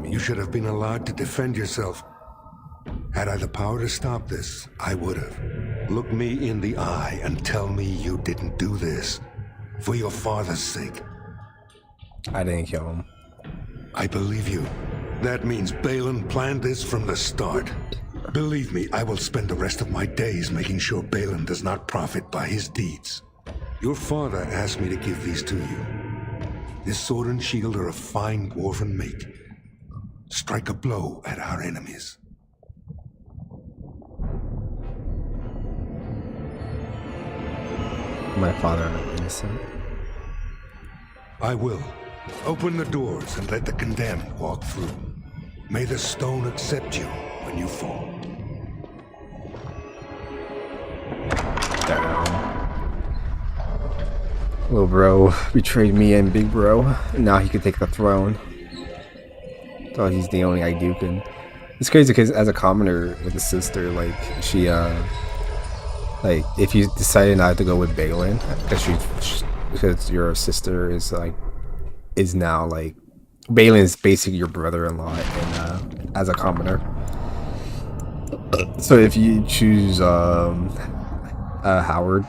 You should have been allowed to defend yourself. Had I the power to stop this, I would have. Look me in the eye and tell me you didn't do this. For your father's sake. I didn't kill him. I believe you. That means Balin planned this from the start. Believe me, I will spend the rest of my days making sure Balin does not profit by his deeds. Your father asked me to give these to you. This sword and shield are of fine dwarven make. Strike a blow at our enemies. My father innocent. I will. Open the doors and let the condemned walk through. May the stone accept you when you fall. Little bro betrayed me and big bro. Now he could take the throne. Thought he's the only Idukan. It's crazy because as a commoner with a sister, like she like if you decided not to go with Balin because your sister is now like Balin is basically your brother-in-law and as a commoner. So if you choose Howard,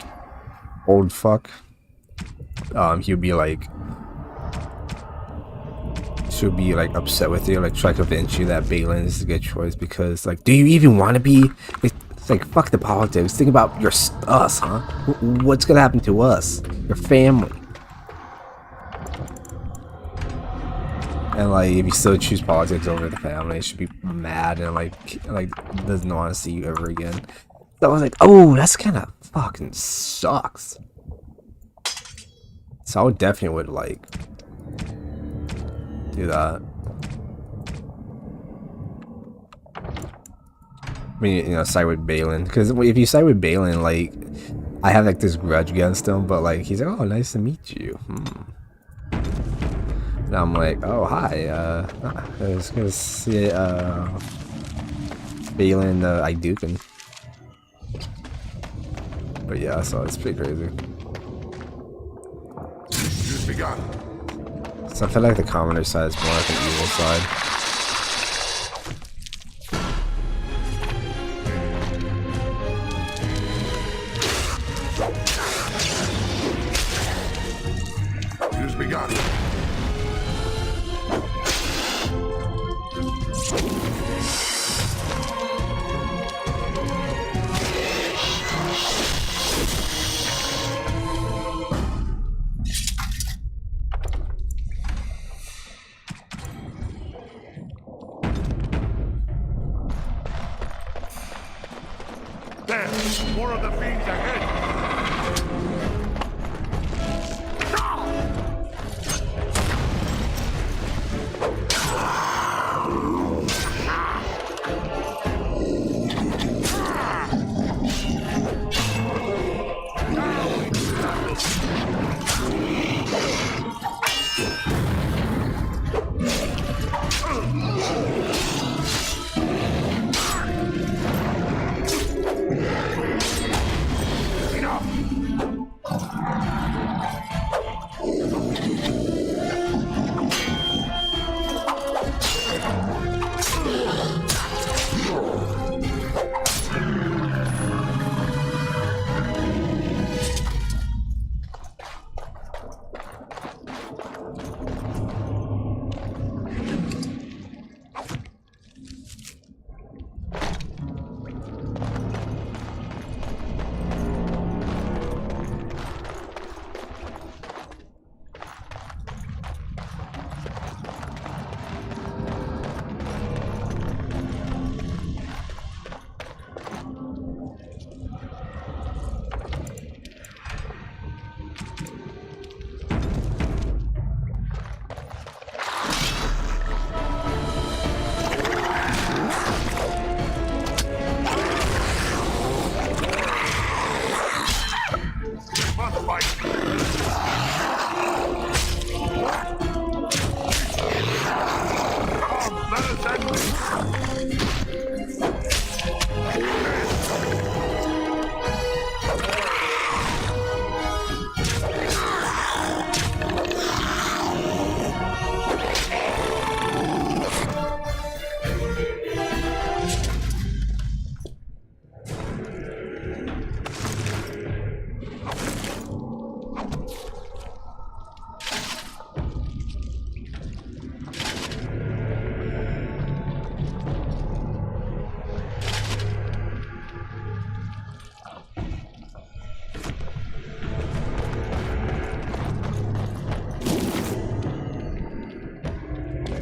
old fuck, he'll be like, she'll be like upset with you, like try to convince you that Balin is a good choice because, like, do you even want to be? It's like, fuck the politics. Think about us, huh? What's gonna happen to us, your family? And like, if you still choose politics over the family, it should be mad and like doesn't want to see you ever again. So I was like, oh, that's kind of fucking sucks. So I would definitely would like do that. I mean, you know, side with Balin, because if you side with Balin, like, I have like this grudge against him, but like he's like, oh, nice to meet you. And I'm like, oh, hi. I was gonna see Balin Iduken. But yeah, so it's pretty crazy. So I feel like the commoner side is more like an evil side. Use begun. There, more of the fiends ahead.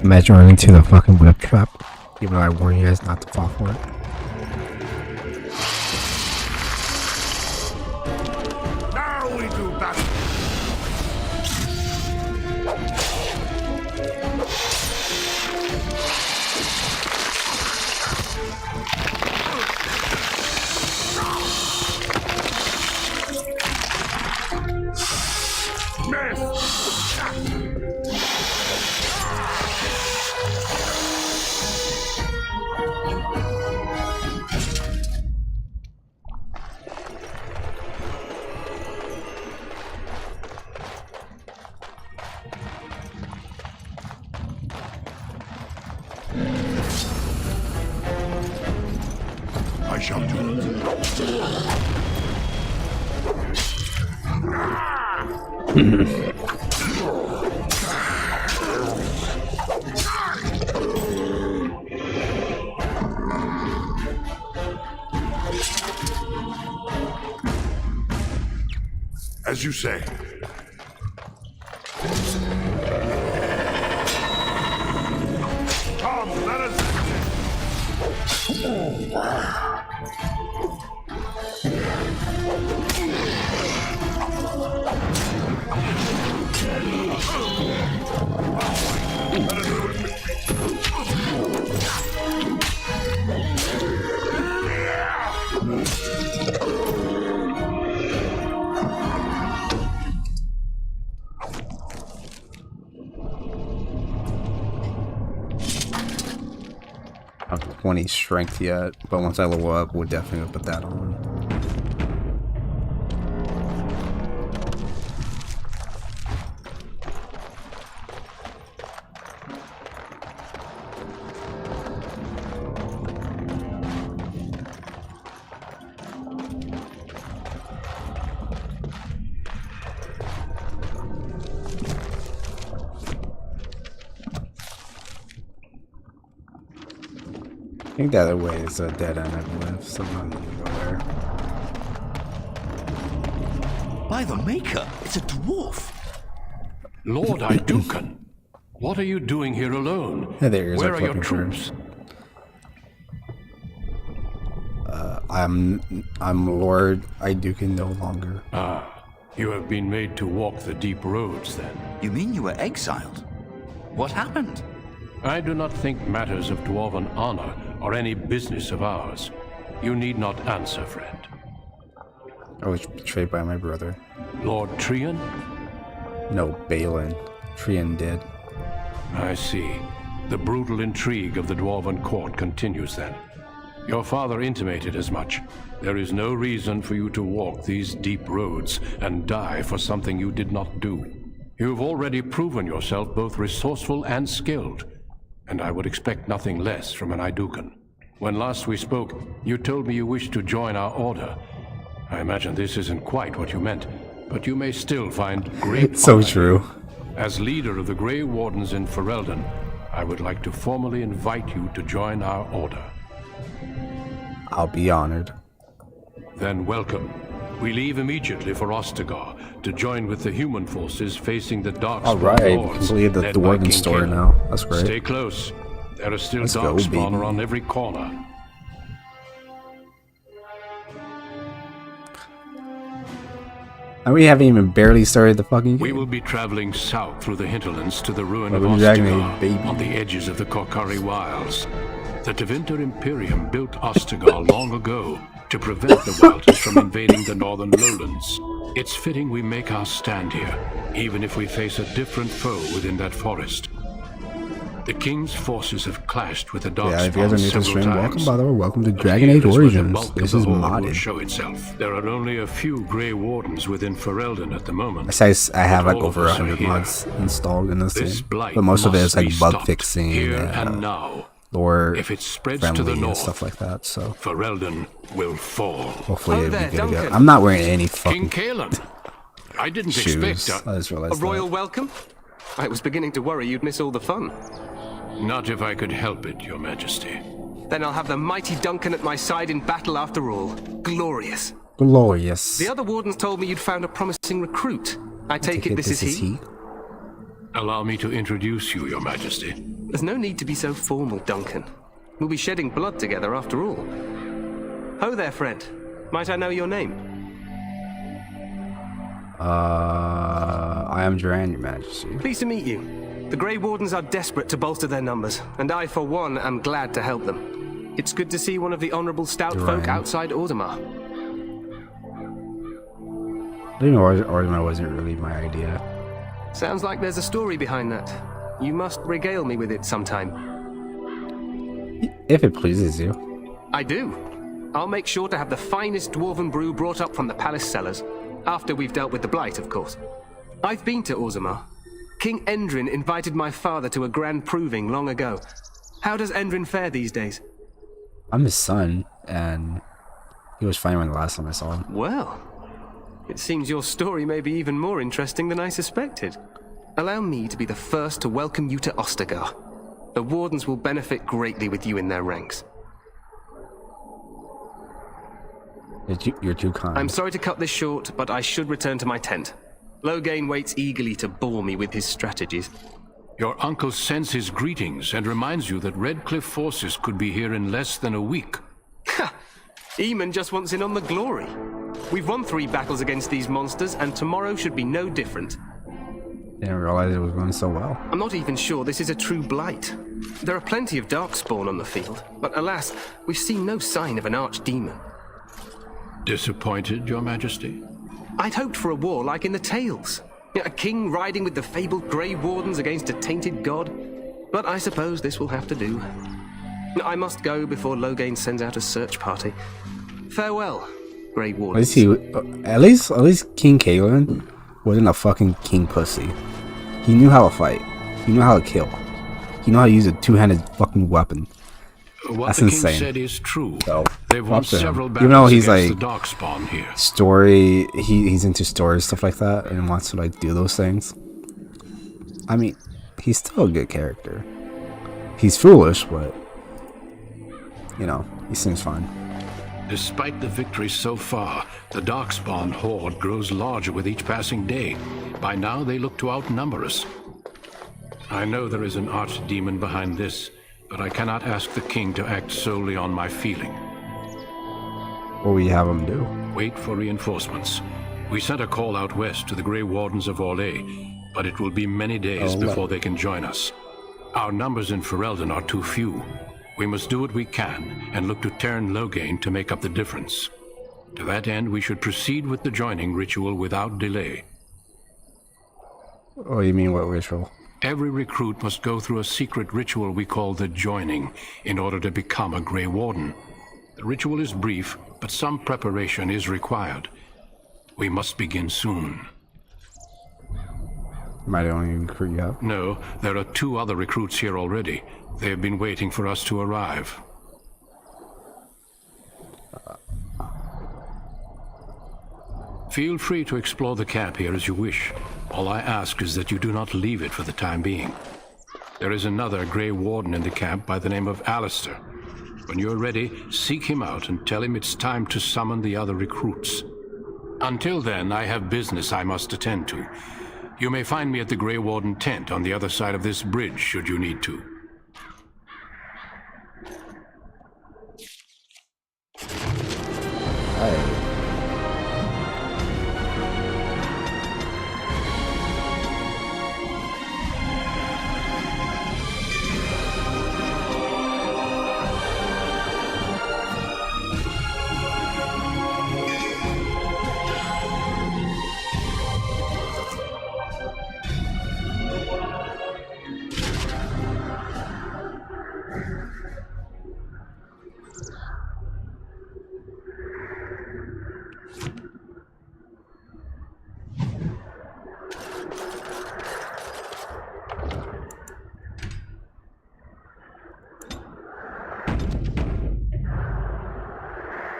Imagine running into the fucking whip trap, even though I warn you guys not to fall for it. Now we do battle. I shall do it. As you say. Come, let us... I don't have 20 strength yet, but once I level up, we'll definitely put that on. I think the other way is a dead end, I believe, so I'm gonna go there. By the Maker, it's a dwarf. Lord Idukan, what are you doing here alone? Yeah, there is. Where are your troops? I'm Lord Idukan no longer. Ah, you have been made to walk the deep roads then. You mean you were exiled? What happened? I do not think matters of dwarven honor are any business of ours. You need not answer, friend. I was betrayed by my brother. Lord Trian? No, Balin. Trian did. I see. The brutal intrigue of the dwarven court continues then. Your father intimated as much. There is no reason for you to walk these deep roads and die for something you did not do. You've already proven yourself both resourceful and skilled, and I would expect nothing less from an Idukan. When last we spoke, you told me you wished to join our order. I imagine this isn't quite what you meant, but you may still find great It's so honor. true. As leader of the Grey Wardens in Ferelden, I would like to formally invite you to join our order. I'll be honored. Then welcome. We leave immediately for Ostagar to join with the human forces facing the Darkspawn Alright, hordes. completed the led by Dwarven King story Caleb. now. That's great. Stay close. There are still Let's go, Darkspawn baby. around every corner. And we haven't even barely started the fucking game. We will be traveling south through the hinterlands to the ruin of Welcome to Dragon Age, Ostagar baby. on the edges of the Korkari Wilds. The Tevinter Imperium built Ostagar long ago to prevent the Wilders from invading the northern lowlands. It's fitting we make our stand here, even if we face a different foe within that forest. The King's forces have clashed with the Yeah, if you guys are Darkspawn new to the several stream, welcome times. by the way. Welcome to But Dragon here Age is where the Origins. bulk of This the is horde will modded. show itself. There are only a few Grey Wardens within Ferelden at the moment. Besides, I have but like all of over us are 100 here. mods installed in this This game, blight but most of it is must like be bug stopped fixing here and and now. lore If it spreads friendly to the and north, stuff like that. So Ferelden will fall. hopefully it'll be good to go. I'm not wearing any King fucking Caleb, I didn't shoes. expect I just A realized royal that. welcome? I was beginning to worry you'd miss all the fun. Not if I could help it, Your Majesty. Then I'll have the mighty Duncan at my side in battle after all. Glorious. Glorious. The other wardens told me you'd found a promising recruit. I take it this is he? Allow me to introduce you, Your Majesty. There's no need to be so formal, Duncan. We'll be shedding blood together after all. Ho there, friend. Might I know your name? I am Duran, Your Majesty. Pleased to meet you. The Grey Wardens are desperate to bolster their numbers, and I, for one, am glad to help them. It's good to see one of the honorable stout folk outside Orzammar. I didn't know Orzammar wasn't really my idea. Sounds like there's a story behind that. You must regale me with it sometime. If it pleases you. I do. I'll make sure to have the finest dwarven brew brought up from the palace cellars. After we've dealt with the blight, of course. I've been to Orzammar. King Endrin invited my father to a grand proving long ago. How does Endrin fare these days? I'm his son, and he was fine when the last time I saw him. Well, It seems your story may be even more interesting than I suspected. Allow me to be the first to welcome you to Ostagar. The Wardens will benefit greatly with you in their ranks. You're too kind. I'm sorry to cut this short, but I should return to my tent. Loghain waits eagerly to bore me with his strategies. Your uncle sends his greetings and reminds you that Redcliffe forces could be here in less than a week. Ha! Eamon just wants in on the glory. We've won 3 battles against these monsters, and tomorrow should be no different. Didn't realize it was going so well. I'm not even sure this is a true blight. There are plenty of Darkspawn on the field, but alas, we've seen no sign of an archdemon. Disappointed, Your Majesty? I'd hoped for a war like in the tales. A king riding with the fabled Grey Wardens against a tainted god. But I suppose this will have to do. I must go before Loghain sends out a search party. Farewell, Grey Wardens. At least King Kaelin wasn't a fucking king pussy. He knew how to fight. He knew how to kill. He knew how to use a two-handed fucking weapon. What That's the insane. King said is true. So, they've won several battles even though he's against like the Darkspawn here. Story, he's into story stuff like that and wants to like do those things. I mean, he's still a good character. He's foolish, but you know, he seems fine. Despite the victories so far, the Darkspawn horde grows larger with each passing day. By now, they look to outnumber us. I know there is an archdemon behind this, but I cannot ask the king to act solely on my feeling. What will you have him do? Wait for reinforcements. We sent a call out west to the Grey Wardens of Orlais, but it will be many days before they can join us. Our numbers in Ferelden are too few. We must do what we can and look to Teyrn Loghain to make up the difference. To that end, we should proceed with the joining ritual without delay. Oh, you mean what ritual? Every recruit must go through a secret ritual we call the joining in order to become a Grey Warden. The ritual is brief, but some preparation is required. We must begin soon. Am I the only recruit you have? No, there are 2 other recruits here already. They have been waiting for us to arrive. Feel free to explore the camp here as you wish. All I ask is that you do not leave it for the time being. There is another Grey Warden in the camp by the name of Alistair. When you're ready, seek him out and tell him it's time to summon the other recruits. Until then, I have business I must attend to. You may find me at the Grey Warden tent on the other side of this bridge, should you need to.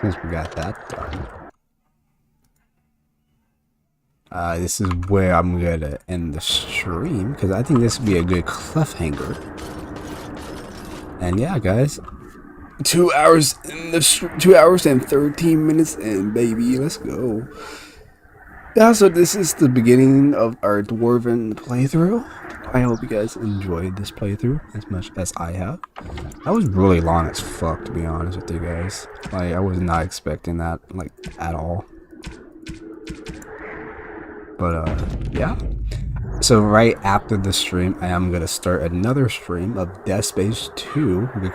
Since we got that done. This is where I'm gonna end the stream because I think this would be a good cliffhanger. And yeah, guys, 2 hours in the 2 hours and 13 minutes in, baby. Let's go. Yeah, so this is the beginning of our Dwarven playthrough. I hope you guys enjoyed this playthrough as much as I have. That was really long as fuck, to be honest with you guys. Like, I was not expecting that, like, at all. But, yeah. So right after the stream, I am going to start another stream of Dead Space 2. We're going to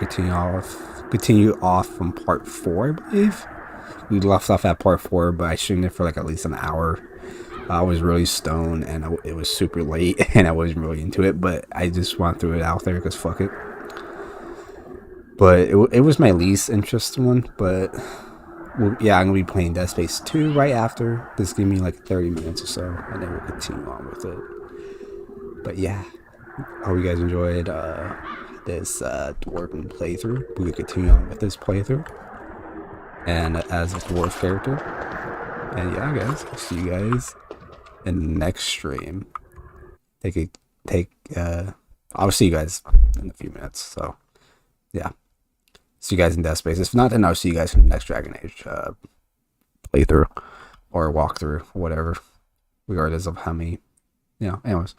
continue off from part 4, I believe. We left off at part 4, but I streamed it for like at least an hour. I was really stoned and it was super late and I wasn't really into it, but I just want to throw it out there because fuck it. But it was my least interesting one, but well, yeah, I'm going to be playing Dead Space 2 right after. This give me like 30 minutes or so and then we'll continue on with it. But yeah, hope you guys enjoyed this Dwarven playthrough. We will continue on with this playthrough and as a Dwarf character. And yeah, guys, I'll see you guys in the next stream. I'll see you guys in a few minutes. So yeah, see you guys in Death Space. If not, then I'll see you guys in the next Dragon Age playthrough or walkthrough, or whatever, regardless of how many. Anyways,